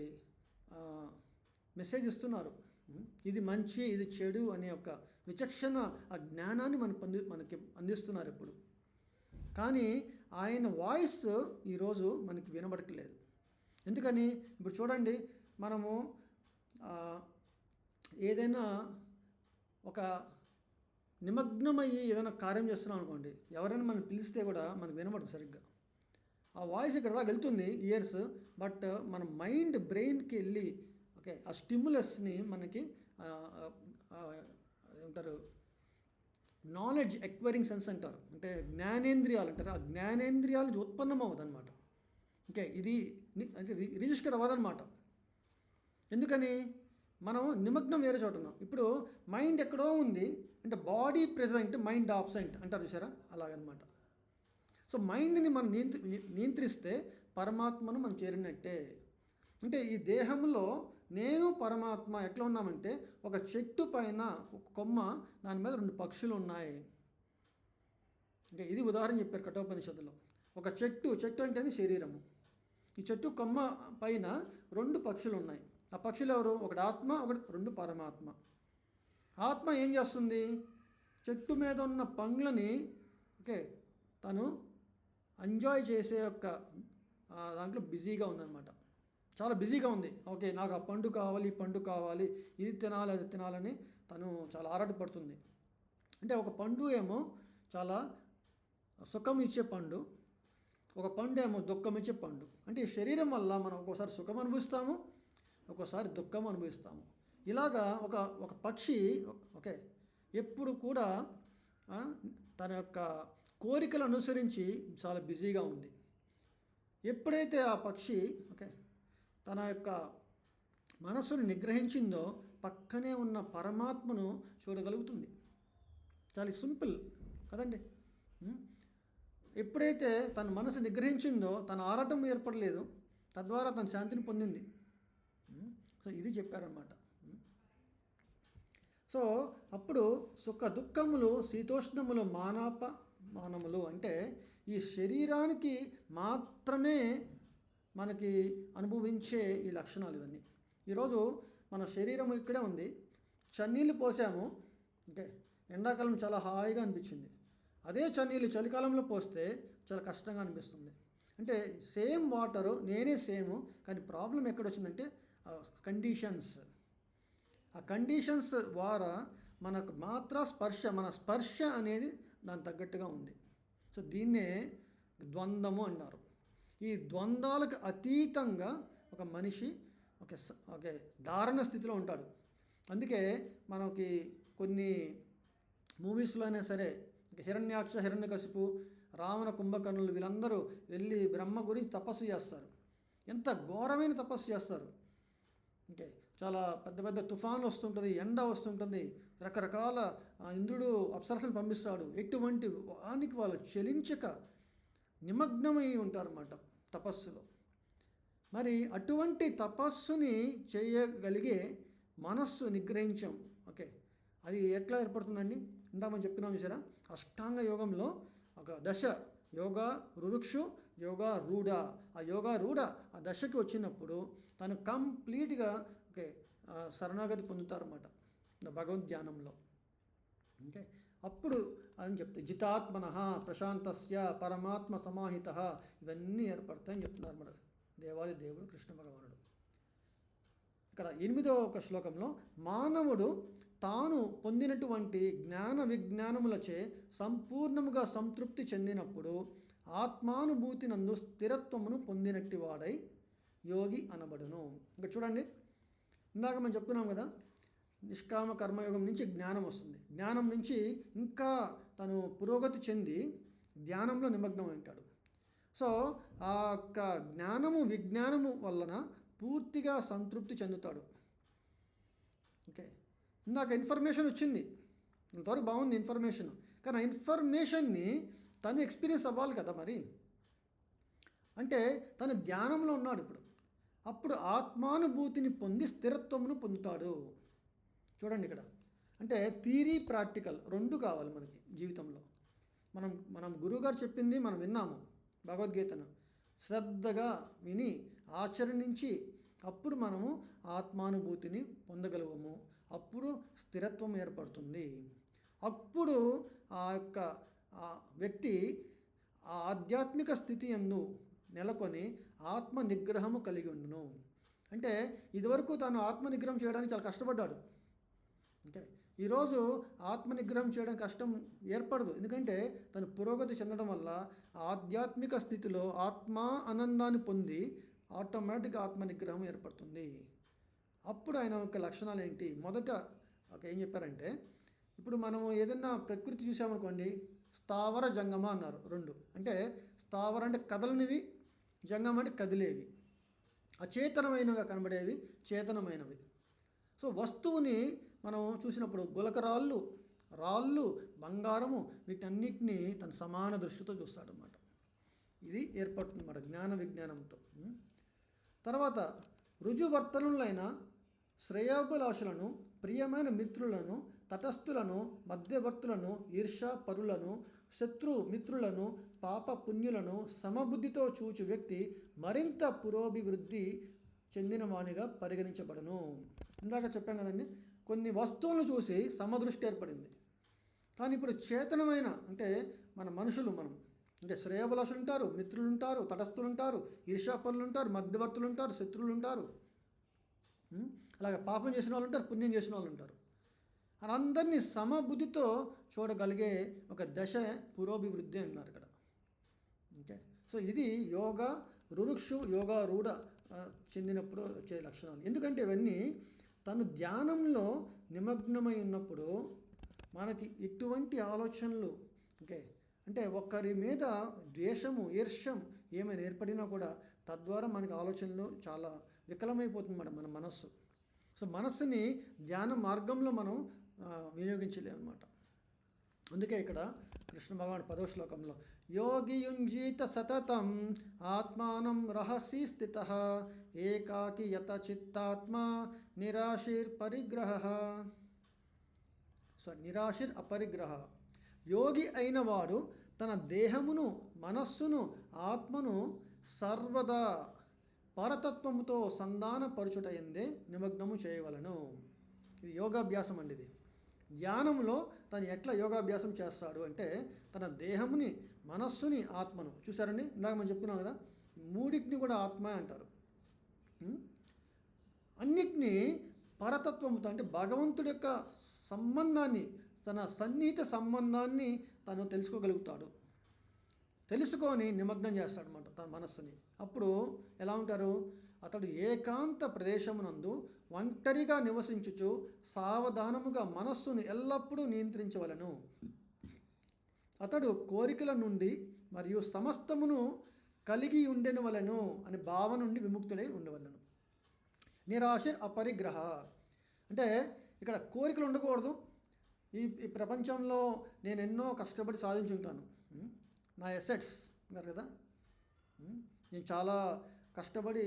మెసేజ్ ఇస్తున్నారు. ఇది మంచి, ఇది చెడు అనే ఒక విచక్షణ, ఆ జ్ఞానాన్ని మనకి అందిస్తున్నారు ఇప్పుడు. కానీ ఆయన వాయిస్ ఈరోజు మనకి వినబడట్లేదు. ఎందుకని? ఇప్పుడు చూడండి, మనము ఏదైనా ఒక నిమగ్నమయ్యి ఏదైనా కార్యం చేస్తున్నాం అనుకోండి, ఎవరైనా మనం పిలిస్తే కూడా మనకు వినబడదు సరిగ్గా. ఆ వాయిస్ ఇక్కడ దాకా వెళ్తుంది ఇయర్స్, బట్ మన మైండ్ బ్రెయిన్కి వెళ్ళి ఓకే ఆ స్టిమ్యులస్ని మనకి ఏమంటారు, నాలెడ్జ్ ఎక్వైరింగ్ సెన్స్ అంటారు, అంటే జ్ఞానేంద్రియాలు అంటారు. ఆ జ్ఞానేంద్రియాలు ఉత్పన్నం అవ్వదన్నమాట. ఓకే, ఇది అంటే రిజిస్టర్ అవ్వదన్నమాట. ఎందుకని? మనం నిమగ్నం వేరే చోట ఉన్నాం. ఇప్పుడు మైండ్ ఎక్కడో ఉంది అంటే బాడీ ప్రెజెంట్, మైండ్ ఆబ్సెంట్ అంటారు చూసారా, అలాగనమాట. సో మైండ్ని మనం నియంత్రిస్తే పరమాత్మను మనం చేరినట్టే. అంటే ఈ దేహంలో నేను పరమాత్మ ఎట్లా ఉన్నామంటే, ఒక చెట్టు పైన ఒక కొమ్మ, దాని మీద 2 పక్షులు ఉన్నాయి. ఇంకా ఇది ఉదాహరణ చెప్పారు కఠోపనిషత్తులో. ఒక చెట్టు అంటే శరీరము. ఈ చెట్టు కొమ్మ పైన 2 పక్షులు ఉన్నాయి. ఆ పక్షులు ఎవరు? ఒకటి ఆత్మ, ఒకటి 2 పరమాత్మ. ఆత్మ ఏం చేస్తుంది? చెట్టు మీద ఉన్న పండ్లని ఓకే తను ఎంజాయ్ చేసే యొక్క దాంట్లో బిజీగా ఉందన్నమాట. చాలా బిజీగా ఉంది. ఓకే, నాకు ఆ పండు కావాలి, ఈ పండు కావాలి, ఇది తినాలి, అది తినాలని తను చాలా ఆరాటపడుతుంది. అంటే ఒక పండు ఏమో చాలా సుఖం ఇచ్చే పండు, ఒక పండు ఏమో దుఃఖం ఇచ్చే పండు. అంటే ఈ శరీరం వల్ల మనం ఒక్కోసారి సుఖం అనుభవిస్తాము, ఒక్కోసారి దుఃఖం అనుభవిస్తాము. ఇలాగా ఒక పక్షి ఓకే ఎప్పుడు కూడా తన యొక్క కోరికలు అనుసరించి చాలా బిజీగా ఉంది. ఎప్పుడైతే ఆ పక్షి ఓకే తన యొక్క మనస్సును నిగ్రహించిందో పక్కనే ఉన్న పరమాత్మను చూడగలుగుతుంది. చాలా సింపుల్ కదండి. ఎప్పుడైతే తన మనసు నిగ్రహించిందో తన ఆరాటం ఏర్పడలేదు, తద్వారా తన శాంతిని పొందింది. సో ఇది చెప్పారన్నమాట. సో అప్పుడు సుఖ దుఃఖములు శీతోష్ణములు మానములు అంటే ఈ శరీరానికి మాత్రమే మనకి అనుభవించే ఈ లక్షణాలు ఇవన్నీ. ఈరోజు మన శరీరం ఇక్కడే ఉంది, చన్నీళ్ళు పోసాము ఓకే, ఎండాకాలం చాలా హాయిగా అనిపించింది. అదే చన్నీళ్ళు చలికాలంలో పోస్తే చాలా కష్టంగా అనిపిస్తుంది. అంటే సేమ్ వాటరు, నేనే సేమ్, కానీ ప్రాబ్లం ఎక్కడొచ్చిందంటే కండిషన్స్. ఆ కండిషన్స్ ద్వారా మనకు మన స్పర్శ అనేది దానికి తగ్గట్టుగా ఉంది. సో దీన్నే ద్వంద్వము అన్నారు. ఈ ద్వంద్వాలకు అతీతంగా ఒక మనిషి ఓకే ధారణ స్థితిలో ఉంటాడు. అందుకే మనకి కొన్ని మూవీస్లో అయినా సరే హిరణ్యాక్ష, హిరణ్యకశిపు, రావణ, కుంభకర్ణులు వీళ్ళందరూ వెళ్ళి బ్రహ్మ గురించి తపస్సు చేస్తారు. ఎంత ఘోరమైన తపస్సు చేస్తారు. ఓకే, చాలా పెద్ద పెద్ద తుఫాను వస్తుంటుంది, ఎండ వస్తుంటుంది, రకరకాల ఇంద్రుడు అప్సరసలు పంపిస్తాడు. ఎటువంటి వానికి వాళ్ళు చెలించక నిమగ్నమై ఉంటారన్నమాట తపస్సులో. మరి అటువంటి తపస్సుని చేయగలిగే మనస్సు నిగ్రహించాం. ఓకే, అది ఎట్లా ఏర్పడుతుందండి? ఇందా మనం చెప్పుకున్నాం చూసారా, అష్టాంగ యోగంలో ఒక దశ యోగా రురుక్షు, యోగా రూఢ. ఆ యోగా రూఢ ఆ దశకి వచ్చినప్పుడు తను కంప్లీట్గా ఓకే శరణాగతి పొందుతారన్నమాట భగవద్ ధ్యానంలో. ఓకే, అప్పుడు అని చెప్తే జితాత్మన ప్రశాంతస్య పరమాత్మ సమాహిత ఇవన్నీ ఏర్పడతాయని చెప్తున్నారు మన దేవాది దేవుడు కృష్ణ భగవానుడు. ఇక్కడ 8వ శ్లోకంలో మానవుడు తాను పొందినటువంటి జ్ఞాన విజ్ఞానములచే సంపూర్ణముగా సంతృప్తి చెందినప్పుడు ఆత్మానుభూతి నందు స్థిరత్వమును పొందినట్టి వాడై యోగి అనబడును. ఇక్కడ చూడండి, ఇందాక మనం చెప్పుకున్నాం కదా, నిష్కామ కర్మయోగం నుంచి జ్ఞానం వస్తుంది. జ్ఞానం నుంచి ఇంకా తను పురోగతి చెంది ధ్యానంలో నిమగ్నం ఉంటాడు. సో ఆ యొక్క జ్ఞానము విజ్ఞానము వలన పూర్తిగా సంతృప్తి చెందుతాడు. ఓకే, ఇందాక ఇన్ఫర్మేషన్ వచ్చింది, ఇంతవరకు బాగుంది ఇన్ఫర్మేషన్, కానీ ఆ ఇన్ఫర్మేషన్ని తను ఎక్స్పీరియన్స్ అవ్వాలి కదా. మరి అంటే తను ధ్యానంలో ఉన్నాడు ఇప్పుడు. అప్పుడు ఆత్మానుభూతిని పొంది స్థిరత్వమును పొందుతాడు. చూడండి ఇక్కడ, అంటే థియరీ ప్రాక్టికల్ 2 కావాలి మనకి జీవితంలో. మనం గురువుగారు చెప్పింది మనం విన్నాము, భగవద్గీతను శ్రద్ధగా విని ఆచరించి అప్పుడు మనము ఆత్మానుభూతిని పొందగలము. అప్పుడు స్థిరత్వం ఏర్పడుతుంది. అప్పుడు ఆ యొక్క ఆ వ్యక్తి ఆ ఆధ్యాత్మిక స్థితి యందు నెలకొని ఆత్మ నిగ్రహము కలిగి ఉండును. అంటే ఇదివరకు తాను ఆత్మ నిగ్రహం చేయడానికి చాలా కష్టపడ్డాడు. ఓకే, ఈరోజు ఆత్మ నిగ్రహం చేయడం కష్టం ఏర్పడదు. ఎందుకంటే తను పురోగతి చెందడం వల్ల ఆధ్యాత్మిక స్థితిలో ఆత్మ ఆనందాన్ని పొంది ఆటోమేటిక్గా ఆత్మ నిగ్రహం ఏర్పడుతుంది. అప్పుడు ఆయన యొక్క లక్షణాలు ఏంటి? మొదట ఏం చెప్పారంటే, ఇప్పుడు మనము ఏదైనా ప్రకృతి చూసామనుకోండి, స్థావర జంగమ అన్నారు రెండు. అంటే స్థావర అంటే కదలనివి, జంగమ అంటే కదిలేవి, అచేతనమైనగా కనబడేవి, చేతనమైనవి. సో వస్తువుని మనం చూసినప్పుడు గులకరాళ్ళు, రాళ్ళు, బంగారము వీటన్నిటిని తన సమాన దృష్టితో చూస్తాడనమాట. ఇది ఏర్పడుతుంది అన్నమాట జ్ఞాన విజ్ఞానంతో. తర్వాత రుజువర్తనులైన శ్రేయోభిలాషులను, ప్రియమైన మిత్రులను, తటస్థులను, మధ్యవర్తులను, ఈర్ష్య పరులను, శత్రు మిత్రులను, పాప పుణ్యులను సమబుద్ధితో చూచు వ్యక్తి మరింత పురోభివృద్ధి చెందినవానిగా పరిగణించబడను. ఇందాక చెప్పాం కదండి, కొన్ని వస్తువులను చూసి సమదృష్టి ఏర్పడింది. కానీ ఇప్పుడు చేతనమైన అంటే మన మనుషులు, మనం అంటే శ్రేయోభిలాషులు ఉంటారు, మిత్రులు ఉంటారు, తటస్థులు ఉంటారు, ఈర్ష్యాపరులు ఉంటారు, మధ్యవర్తులు ఉంటారు, శత్రువులు ఉంటారు, అలాగే పాపం చేసిన వాళ్ళు ఉంటారు, పుణ్యం చేసిన వాళ్ళు ఉంటారు. అందరినీ సమబుద్ధితో చూడగలిగే ఒక దశ పురోభివృద్ధి అన్నారు ఇక్కడ. ఓకే, సో ఇది యోగా రురుక్షు యోగా రూఢ చెందినప్పుడు వచ్చే లక్షణాలు. ఎందుకంటే ఇవన్నీ తను ధ్యానంలో నిమగ్నమై ఉన్నప్పుడు మనకి ఎటువంటి ఆలోచనలు, ఓకే, అంటే ఒకరి మీద ద్వేషము, ఈర్ష్యం ఏమైనా ఏర్పడినా కూడా తద్వారా మనకి ఆలోచనలు చాలా వికలమైపోతుంది మన మనస్సు. సో మనస్సుని ధ్యాన మార్గంలో మనం వినియోగించలేము అన్నమాట. అందుకే ఇక్కడ కృష్ణ భగవాన్ 10వ శ్లోకంలో యోగియుంజీత సతతం ఆత్మానం రహసి స్థిత ఏకాకి యత చిత్తాత్మ నిరాశిర్ పరిగ్రహ. నిరాశిర్ అపరిగ్రహ. యోగి అయిన వాడు తన దేహమును, మనస్సును, ఆత్మను సర్వదా పరతత్వముతో సంధానపరచుటయందే నిమగ్నము చేయవలను. ఇది యోగాభ్యాసం అండి. ఇది ధ్యానంలో తను ఎట్లా యోగాభ్యాసం చేస్తాడు అంటే తన దేహముని, మనస్సుని, ఆత్మను చూసారండి. ఇందాక మనం చెప్పుకున్నాం కదా, మూడింటిని కూడా ఆత్మ అంటారు. అన్నిటినీ పరతత్వంతో అంటే భగవంతుడి యొక్క సంబంధాన్ని, తన సన్నిహిత సంబంధాన్ని తను తెలుసుకోగలుగుతాడు. తెలుసుకొని నిమగ్నం చేస్తాడనమాట తన మనస్సుని. అప్పుడు ఎలా ఉంటారు? అతడు ఏకాంత ప్రదేశమునందు ఒంటరిగా నివసించుచు సావధానముగా మనస్సును ఎల్లప్పుడూ నియంత్రించవలను. అతడు కోరికల నుండి మరియు సమస్తమును కలిగి ఉండెనవలను అనే భావన నుండి విముక్తుడై ఉండవలను. నిరాశర్ అపరిగ్రహ అంటే ఇక్కడ కోరికలు ఉండకూడదు. ఈ ప్రపంచంలో నేను ఎన్నో కష్టపడి సాధించుంటాను, నా ఎసెట్స్ అన్నారు కదా, నేను చాలా కష్టపడి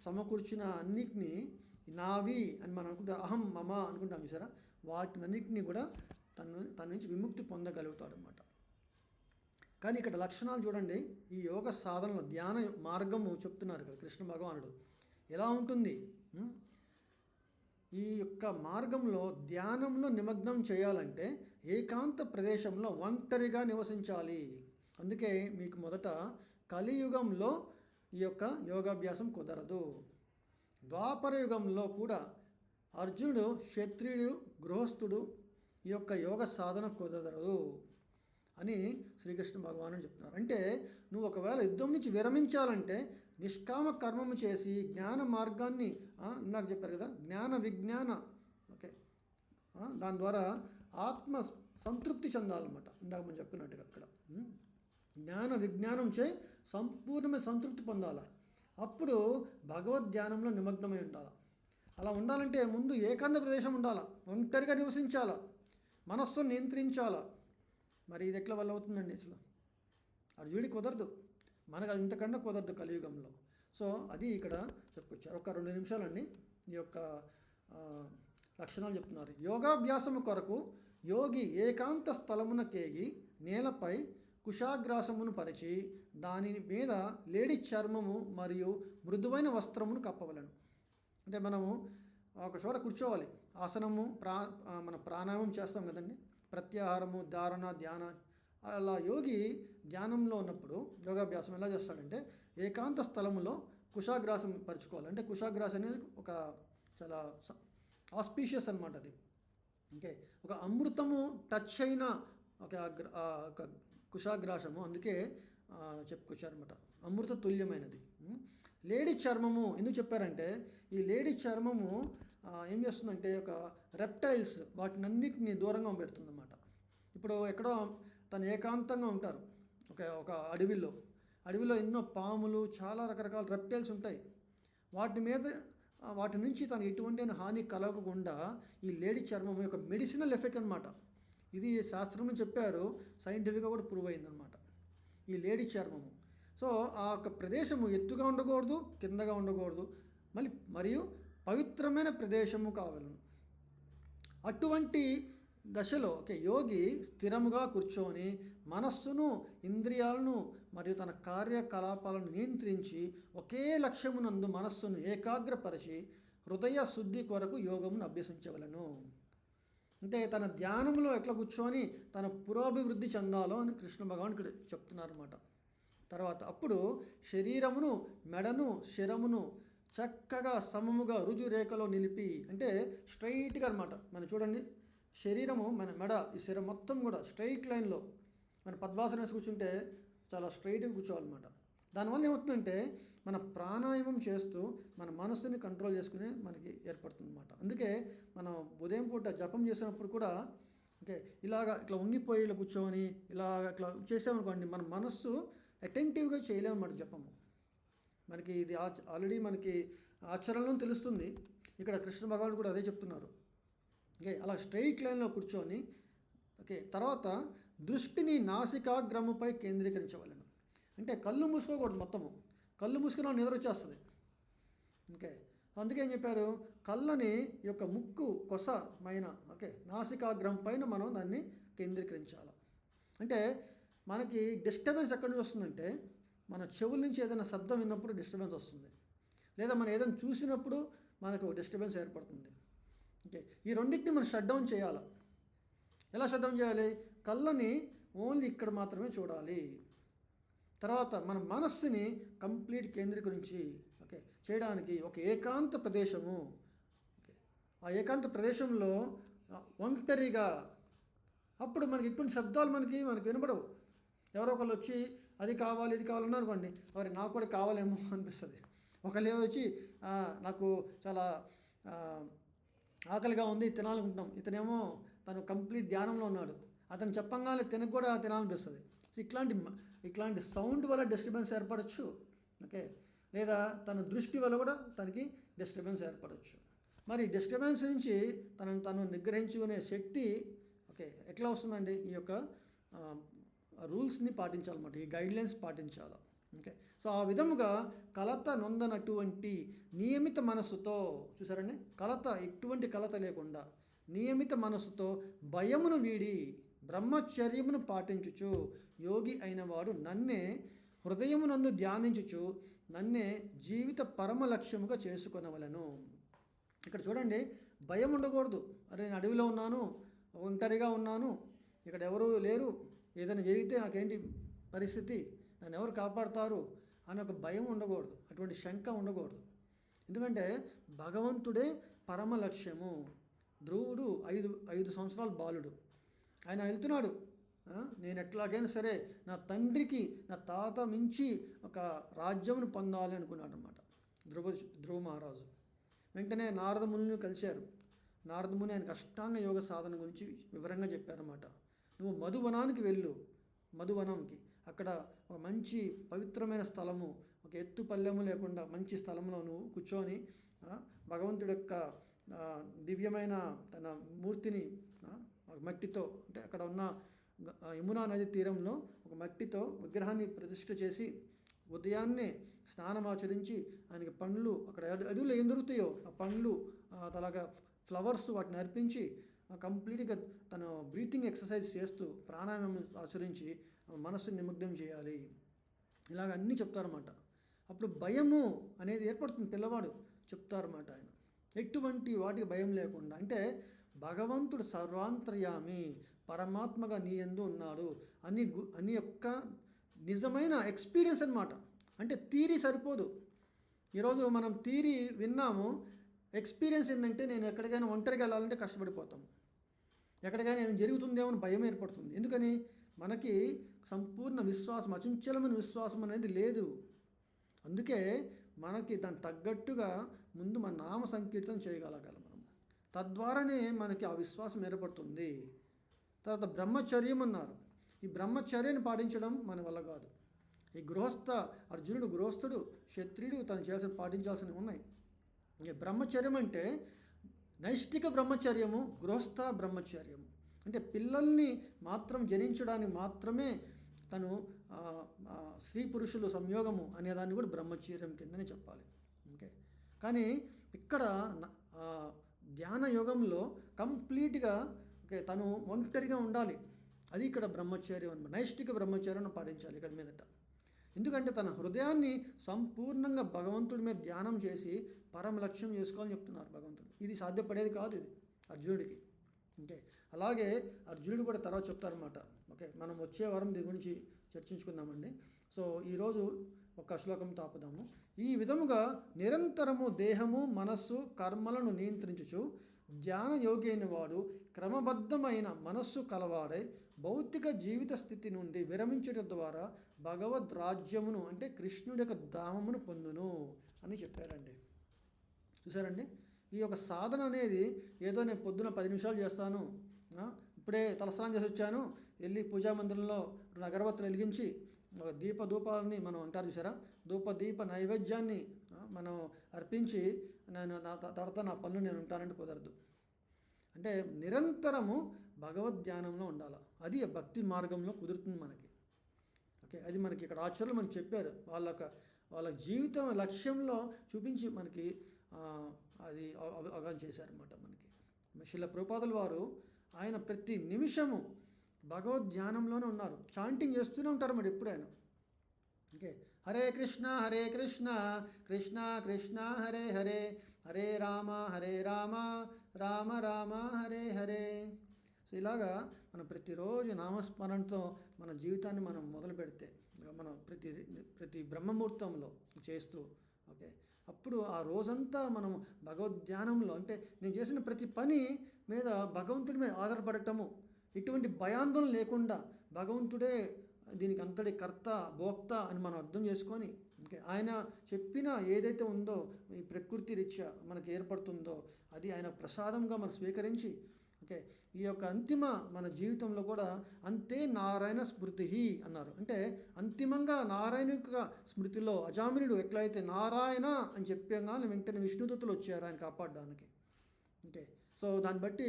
సమకూర్చిన అన్నిటినీ నావి అని మనం అనుకుంటాం, అహం మమ అనుకుంటాం చూసారా, వాటినన్నింటినీ కూడా తన నుంచి విముక్తి పొందగలుగుతాడు అన్నమాట. కానీ ఇక్కడ లక్షణాలు చూడండి, ఈ యోగ సాధనలో ధ్యాన మార్గము చెప్తున్నారు ఇక్కడ కృష్ణ భగవానుడు ఎలా ఉంటుంది. ఈ యొక్క మార్గంలో ధ్యానంలో నిమగ్నం చేయాలంటే ఏకాంత ప్రదేశంలో ఒంటరిగా నివసించాలి. అందుకే మీకు మొదట కలియుగంలో ఈ యొక్క యోగాభ్యాసం కుదరదు. ద్వాపర యుగంలో కూడా అర్జునుడు క్షత్రియుడు, గృహస్థుడు ఈ యొక్క యోగ సాధన కుదరదు అని శ్రీకృష్ణ భగవానుడు చెప్తున్నారు. అంటే నువ్వు ఒకవేళ యుద్ధం నుంచి విరమించాలంటే నిష్కామ కర్మము చేసి జ్ఞాన మార్గాన్ని, ఇందాక చెప్పారు కదా, జ్ఞాన విజ్ఞాన, ఓకే, దాని ద్వారా ఆత్మ సంతృప్తి చెందాలన్నమాట. ఇందాక మనం చెప్పినట్టుగా అక్కడ జ్ఞాన విజ్ఞానం చే సంపూర్ణమైన సంతృప్తి పొందాలి. అప్పుడు భగవద్ ధ్యానంలో నిమగ్నమై ఉండాలి. అలా ఉండాలంటే ముందు ఏకాంత ప్రదేశం ఉండాలా, ఒంటరిగా నివసించాలా, మనస్సును నియంత్రించాలా. మరి ఇది ఎట్లా వల్ల అవుతుందండి? అసలు అర్జునుడి కుదరదు, మనకు ఇంతకన్నా కుదరదు కలియుగంలో. సో అది ఇక్కడ చెప్పుకొచ్చారు. ఒక 2 నిమిషాలండి ఈ యొక్క లక్షణాలు చెప్తున్నారు. యోగాభ్యాసము కొరకు యోగి ఏకాంత స్థలమున కేగి నేలపై కుశాగ్రాసమును పరిచి దాని మీద లేడి చర్మము మరియు మృదువైన వస్త్రమును కప్పవలను. అంటే మనము ఒక చోట కూర్చోవాలి, ఆసనము మన ప్రాణాయామం చేస్తాం కదండి, ప్రత్యాహారము, ధారణ, ధ్యాన. అలా యోగి ధ్యానంలో ఉన్నప్పుడు యోగాభ్యాసం ఎలా చేస్తాడంటే ఏకాంత స్థలంలో కుశాగ్రాసం పరుచుకోవాలి. అంటే కుశాగ్రాసం అనేది ఒక చాలా ఆస్పీషియస్ అనమాట అది. ఓకే, ఒక అమృతము టచ్ అయిన ఒక కుశాగ్రాసము, అందుకే చెప్పుకొచ్చారనమాట, అమృత తుల్యమైనది. లేడీ చర్మము ఎందుకు చెప్పారంటే ఈ లేడీ చర్మము ఏం చేస్తుందంటే ఒక రెప్టైల్స్ వాటినన్నిటిని దూరంగా పెడుతుందన్నమాట. ఇప్పుడు ఎక్కడో తను ఏకాంతంగా ఉంటారు ఒక అడవిలో ఎన్నో పాములు, చాలా రకరకాల రెప్టైల్స్ ఉంటాయి. వాటి నుంచి తను ఎటువంటి హాని కలగకుండా ఈ లేడీ చర్మం యొక్క మెడిసినల్ ఎఫెక్ట్ అనమాట. ఇది శాస్త్రంలో చెప్పారు, సైంటిఫిక్గా కూడా ప్రూవ్ అయిందనమాట ఈ లేడీ చర్మము. సో ఆ యొక్క ప్రదేశము ఎత్తుగా ఉండకూడదు, కిందగా ఉండకూడదు, మరియు పవిత్రమైన ప్రదేశము కావాలను. అటువంటి దశలో యోగి స్థిరముగా కూర్చొని మనస్సును, ఇంద్రియాలను మరియు తన కార్యకలాపాలను నియంత్రించి ఒకే లక్ష్యమునందు మనస్సును ఏకాగ్రపరిచి హృదయ శుద్ధి కొరకు యోగమును అభ్యసించవలను. అంటే తన ధ్యానంలో ఎట్లా కూర్చొని తన పురోభివృద్ధి చెందాలో అని కృష్ణ భగవాన్ ఇక్కడ చెప్తున్నారన్నమాట. తర్వాత అప్పుడు శరీరమును, మెడను, శిరమును చక్కగా సమముగా రుజురేఖలో నిలిపి, అంటే స్ట్రైట్గా అనమాట. మనం చూడండి, శరీరము, మన మెడ, ఈ శరీరం మొత్తం కూడా స్ట్రైట్ లైన్లో మన పద్మాసనం వేసి కూర్చుంటే చాలా స్ట్రైట్గా కూర్చోవాలన్నమాట. దానివల్ల ఏమవుతుందంటే మన ప్రాణాయామం చేస్తూ మన మనసుని కంట్రోల్ చేసుకుని మనకి ఏర్పడుతుంది అన్నమాట. అందుకే మనం ఉదయం పూట జపం చేసినప్పుడు కూడా ఇట్లా వంగిపోయి ఇలా కూర్చొని ఇట్లా చేసామనుకోండి, మన మనస్సు అటెంటివ్గా చేయలేమన్నమాట జపము. మనకి ఇది ఆల్రెడీ మనకి ఆచరణలో తెలుస్తుంది. ఇక్కడ కృష్ణ భగవానుడు కూడా అదే చెప్తున్నారు. అలా స్ట్రైట్ లైన్లో కూర్చొని తర్వాత దృష్టిని నాసికాగ్రముపై కేంద్రీకరించవలను. అంటే కళ్ళు మూసుకోకూడదు, మొత్తము కళ్ళు మూసుకున్న నిద్ర వచ్చేస్తుంది. అందుకే ఏం చెప్పారు, కళ్ళని యొక్క ముక్కు కొసమైన నాసికాగ్రం పైన మనం దాన్ని కేంద్రీకరించాలి. అంటే మనకి డిస్టర్బెన్స్ ఎక్కడి నుంచి వస్తుందంటే మన చెవుల నుంచి ఏదైనా శబ్దం విన్నప్పుడు డిస్టర్బెన్స్ వస్తుంది, లేదా మనం ఏదైనా చూసినప్పుడు మనకు డిస్టర్బెన్స్ ఏర్పడుతుంది. ఈ రెండింటిని మనం షట్ డౌన్ చేయాలి. ఎలా షట్ డౌన్ చేయాలి? కళ్ళని ఓన్లీ ఇక్కడ మాత్రమే చూడాలి. తర్వాత మన మనస్సుని కంప్లీట్ కేంద్రీకరించి చేయడానికి ఒక ఏకాంత ప్రదేశము, ఆ ఏకాంత ప్రదేశంలో ఒంటరిగా, అప్పుడు మనకి ఇటువంటి శబ్దాలు మనకి వినబడవు. ఎవరో ఒకళ్ళు వచ్చి అది కావాలి ఇది కావాలన్నారు అనుకోండి, మరి నాకు కూడా కావాలేమో అనిపిస్తుంది. ఒకళ్ళు వచ్చి నాకు చాలా ఆకలిగా ఉంది తినాలనుకుంటున్నాం, ఇతనేమో తను కంప్లీట్ ధ్యానంలో ఉన్నాడు, అతను చెప్పంగానే తినకు కూడా తినాలనిపిస్తుంది. సో ఇట్లాంటి సౌండ్ వల్ల డిస్టర్బెన్స్ ఏర్పడవచ్చు. లేదా తన దృష్టి వల్ల కూడా తనకి డిస్టర్బెన్స్ ఏర్పడవచ్చు. మరి డిస్టర్బెన్స్ నుంచి తను నిగ్రహించుకునే శక్తి ఎట్లా వస్తుందండి? ఈ యొక్క రూల్స్ని పాటించాలన్నమాట, ఈ గైడ్లైన్స్ పాటించాలి. సో ఆ విధముగా కలత నొందనటువంటి నియమిత మనస్సుతో, చూసారండి, ఎటువంటి కలత లేకుండా నియమిత మనస్సుతో భయమును వీడి బ్రహ్మచర్యమును పాటించుచు యోగి అయినవాడు నన్నే హృదయమునందు ధ్యానించుచు నన్నే జీవిత పరమ లక్ష్యముగా చేసుకొనవలను. ఇక్కడ చూడండి, భయం ఉండకూడదు. అరే నేను అడవిలో ఉన్నాను, ఒంటరిగా ఉన్నాను, ఇక్కడ ఎవరు లేరు, ఏదైనా జరిగితే నాకేంటి పరిస్థితి, నన్ను ఎవరు కాపాడుతారు అని ఒక భయం ఉండకూడదు, అటువంటి శంక ఉండకూడదు. ఎందుకంటే భగవంతుడే పరమ లక్ష్యము. ధ్రువుడు 5 సంవత్సరాల బాలుడు, ఆయన వెళ్తున్నాడు, నేను ఎట్లాగైనా సరే నా తండ్రికి నా తాత మించి ఒక రాజ్యమును పొందాలి అనుకున్నాడు అనమాట ధ్రువ మహారాజు. వెంటనే నారద మునిని కలిశారు. నారద ముని ఆయనకు అష్టాంగ యోగ సాధన గురించి వివరంగా చెప్పారన్నమాట. నువ్వు మధువనానికి వెళ్ళు, మధువనంకి అక్కడ ఒక మంచి పవిత్రమైన స్థలము, ఒక ఎత్తు పల్లెము లేకుండా మంచి స్థలంలో నువ్వు కూర్చొని భగవంతుడి యొక్క దివ్యమైన తన మూర్తిని మట్టితో, అంటే అక్కడ ఉన్న యమునా నది తీరంలో ఒక మట్టితో విగ్రహాన్ని ప్రతిష్ఠ చేసి ఉదయాన్నే స్నానమాచరించి ఆయనకి పండ్లు, అక్కడ అడవులు ఏం దొరుకుతాయో ఆ పండ్లు, అలాగా ఫ్లవర్స్ వాటిని అర్పించి కంప్లీట్గా తన బ్రీతింగ్ ఎక్సర్సైజ్ చేస్తూ ప్రాణాయామం ఆచరించి మనస్సుని నిమగ్నం చేయాలి. ఇలాగ అన్నీ చెప్తారన్నమాట. అప్పుడు భయము అనేది ఏర్పడుతుంది, పిల్లవాడు చెప్తారన్నమాట ఆయన. ఎటువంటి వాటికి భయం లేకుండా. అంటే భగవంతుడు సర్వాంతర్యామి, పరమాత్మగా నీ యందు ఉన్నాడు అని యొక్క నిజమైన ఎక్స్పీరియన్స్ అనమాట. అంటే థియరీ సరిపోదు. ఈరోజు మనం థియరీ విన్నాము, ఎక్స్పీరియన్స్ ఏంటంటే నేను ఎక్కడికైనా ఒంటరిగా వెళ్ళాలంటే కష్టపడిపోతాం, ఎక్కడికైనా ఏదైనా జరుగుతుందేమో అని భయం ఏర్పడుతుంది. ఎందుకని? మనకి సంపూర్ణ విశ్వాసం, అచంచలమైన విశ్వాసం అనేది లేదు. అందుకే మనకి దానికి తగ్గట్టుగా ముందు మన నామ సంకీర్తన చేయగలగాలి మనం. తద్వారానే మనకి ఆ విశ్వాసం ఏర్పడుతుంది. తర్వాత బ్రహ్మచర్యం అన్నారు. ఈ బ్రహ్మచర్యాన్ని పాటించడం మన వల్ల కాదు. ఈ అర్జునుడు గృహస్థుడు, క్షత్రియుడు తను పాటించాల్సినవి ఉన్నాయి. ఈ బ్రహ్మచర్యం అంటే నైష్టిక బ్రహ్మచర్యము, గృహస్థ బ్రహ్మచర్యము. అంటే పిల్లల్ని మాత్రం జనించడానికి మాత్రమే తను స్త్రీ పురుషులు సంయోగము అనేదాన్ని కూడా బ్రహ్మచర్యం కిందనే చెప్పాలి. ఓకే, కానీ ఇక్కడ జ్ఞాన యోగంలో కంప్లీట్గా తను ఒంటరిగా ఉండాలి. అది ఇక్కడ బ్రహ్మచర్యం అన్నమాట. నైష్టిక బ్రహ్మచర్యం పాటించాలి ఇక్కడ మీదట. ఎందుకంటే తన హృదయాన్ని సంపూర్ణంగా భగవంతుడి మీద ధ్యానం చేసి పరమ లక్ష్యం చేసుకోవాలని చెప్తున్నారు భగవంతుడు. ఇది సాధ్యపడేది కాదు ఇది అర్జునుడికి. ఓకే, అలాగే అర్జునుడు కూడా తర్వాత చెప్తారన్నమాట. ఓకే, మనం వచ్చే వారం దీని గురించి చర్చించుకుందామండి. సో ఈరోజు ఒక శ్లోకంతో ఆపుదాము. ఈ విధముగా నిరంతరము దేహము మనస్సు కర్మలను నియంత్రించుచు ధ్యాన యోగి అయిన వాడు క్రమబద్ధమైన మనస్సు కలవాడై భౌతిక జీవిత స్థితి నుండి విరమించడం ద్వారా భగవద్ రాజ్యమును అంటే కృష్ణుడి యొక్క ధామమును పొందును అని చెప్పారండి. చూసారండి, ఈ యొక్క సాధన అనేది ఏదో నేను పొద్దున 10 నిమిషాలు చేస్తాను, ఇప్పుడే తలస్నానం చేసి వచ్చాను, వెళ్ళి పూజా మందిరంలో అగరబత్తులు వెలిగించి ధూపాలని మనం అంటారు చూసారా, దీప నైవేద్యాన్ని మనం అర్పించి నేను తర్వాత నా పనులు నేను ఉంటానంటే కుదరదు. అంటే నిరంతరము భగవద్ ధ్యానంలో ఉండాలి. అది భక్తి మార్గంలో కుదురుతుంది మనకి. ఓకే, అది మనకి ఇక్కడ ఆచార్యులు మనకి చెప్పారు. వాళ్ళ జీవితం లక్ష్యంలో చూపించి మనకి అది అవగాహన చేశారన్నమాట మనకి. శ్రీల ప్రభుపాదుల వారు ఆయన ప్రతి నిమిషము భగవద్ ధ్యానంలోనే ఉన్నారు. చాంటింగ్ చేస్తూనే ఉంటారు మరి ఎప్పుడు ఆయన. ఓకే, హరే కృష్ణ కృష్ణ కృష్ణ హరే హరే, హరే రామ రామ రామ హరే హరే. సో ఇలాగా మనం ప్రతిరోజు నామస్మరణతో మన జీవితాన్ని మనం మొదలు పెడితే మనం ప్రతి బ్రహ్మముహూర్తంలో చేస్తూ, ఓకే, అప్పుడు ఆ రోజంతా మనం భగవద్ధ్యానంలో, అంటే నేను చేసిన ప్రతి పని మీద భగవంతుడి మీద ఆధారపడటము, ఎటువంటి భయాందోళన లేకుండా భగవంతుడే దీనికి అంతటి కర్త భోక్త అని మనం అర్థం చేసుకొని, ఓకే, ఆయన చెప్పిన ఏదైతే ఉందో ఈ ప్రకృతి రీత్యా మనకు ఏర్పడుతుందో అది ఆయన ప్రసాదంగా మనం స్వీకరించి, ఓకే, ఈ యొక్క అంతిమ మన జీవితంలో కూడా అంతే నారాయణ స్మృతి అన్నారు. అంటే అంతిమంగా నారాయణ యొక్క స్మృతిలో అజామినుడు ఎట్లయితే నారాయణ అని చెప్పగానే వెంటనే విష్ణుదూతలు వచ్చారు ఆయన కాపాడడానికి. ఓకే, సో దాన్ని బట్టి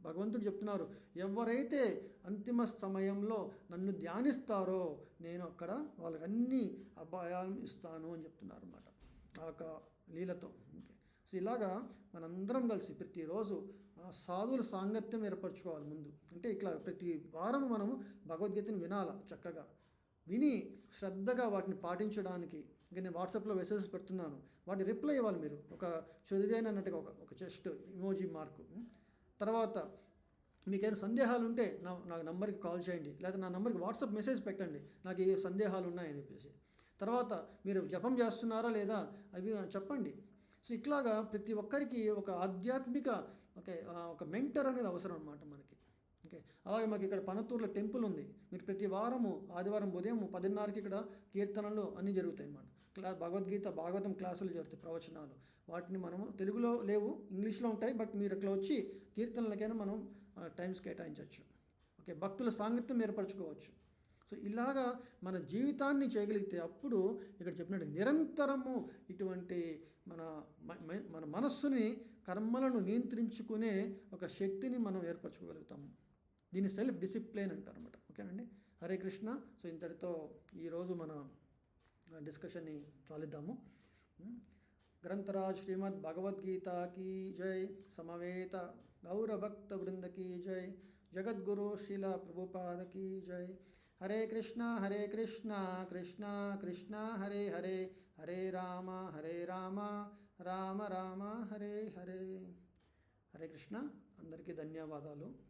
భగవంతుడు చెప్తున్నారు, ఎవరైతే అంతిమ సమయంలో నన్ను ధ్యానిస్తారో నేను అక్కడ వాళ్ళకి అన్ని అభయాలు ఇస్తాను అని చెప్తున్నారు అన్నమాట ఆ యొక్క లీలతో. ఓకే, సో ఇలాగా మనందరం కలిసి ప్రతిరోజు సాధువుల సాంగత్యం ఏర్పరచుకోవాలి ముందు. అంటే ఇట్లా ప్రతి వారం మనము భగవద్గీతను వినాలి, చక్కగా విని శ్రద్ధగా వాటిని పాటించడానికి. ఇంకా నేను వాట్సాప్లో మెసేజెస్ పెడుతున్నాను, వాటి రిప్లై ఇవ్వాలి మీరు. ఒక చదివాను అన్నట్టుగా ఒక జస్ట్ ఇమోజీ మార్కు. తర్వాత మీకేమైనా సందేహాలు ఉంటే నాకు నంబర్కి కాల్ చేయండి, లేదా నా నంబర్కి వాట్సాప్ మెసేజ్ పెట్టండి, నాకు ఏ సందేహాలు ఉన్నాయని చెప్పేసి. తర్వాత మీరు జపం చేస్తున్నారా లేదా అవి చెప్పండి. సో ఇట్లాగా ప్రతి ఒక్కరికి ఒక ఆధ్యాత్మిక ఒక మెంటర్ అనేది అవసరం అన్నమాట మనకి. ఓకే, అలాగే మాకు ఇక్కడ పనతూరులో టెంపుల్ ఉంది. మీరు ప్రతి వారము ఆదివారం ఉదయం 10:30కి ఇక్కడ కీర్తనలు అన్నీ జరుగుతాయి అన్నమాట. భాగవతం క్లాసులు జరుగుతాయి, ప్రవచనాలు. వాటిని మనము తెలుగులో లేవు, ఇంగ్లీష్లో ఉంటాయి. బట్ మీరు అట్లా వచ్చి కీర్తనలకైనా మనం టైమ్స్ కేటాయించవచ్చు. ఓకే, భక్తుల సాంగత్యం ఏర్పరచుకోవచ్చు. సో ఇలాగా మన జీవితాన్ని చేయగలిగితే అప్పుడు ఇక్కడ చెప్పినట్టు నిరంతరము ఇటువంటి మన మనస్సుని కర్మలను నియంత్రించుకునే ఒక శక్తిని మనం ఏర్పరచుకోగలుగుతాము. దీన్ని సెల్ఫ్ డిసిప్లిన్ అంటారు అన్నమాట. ఓకేనండి, హరే కృష్ణ. సో ఇంతటితో ఈరోజు మన డిస్కషన్ని చాలిద్దాము. గ్రంథరాజ్ శ్రీమద్ భగవద్గీత కీ జై, సమవేత గౌరభక్త బృంద కీ జై, జగద్గురు శ్రీల ప్రభుపాద కీ జై. హరే కృష్ణ కృష్ణ కృష్ణ హరే హరే హరే రామ రామ రామ హరే హరే. హరే కృష్ణ. అందరికీ ధన్యవాదాలు.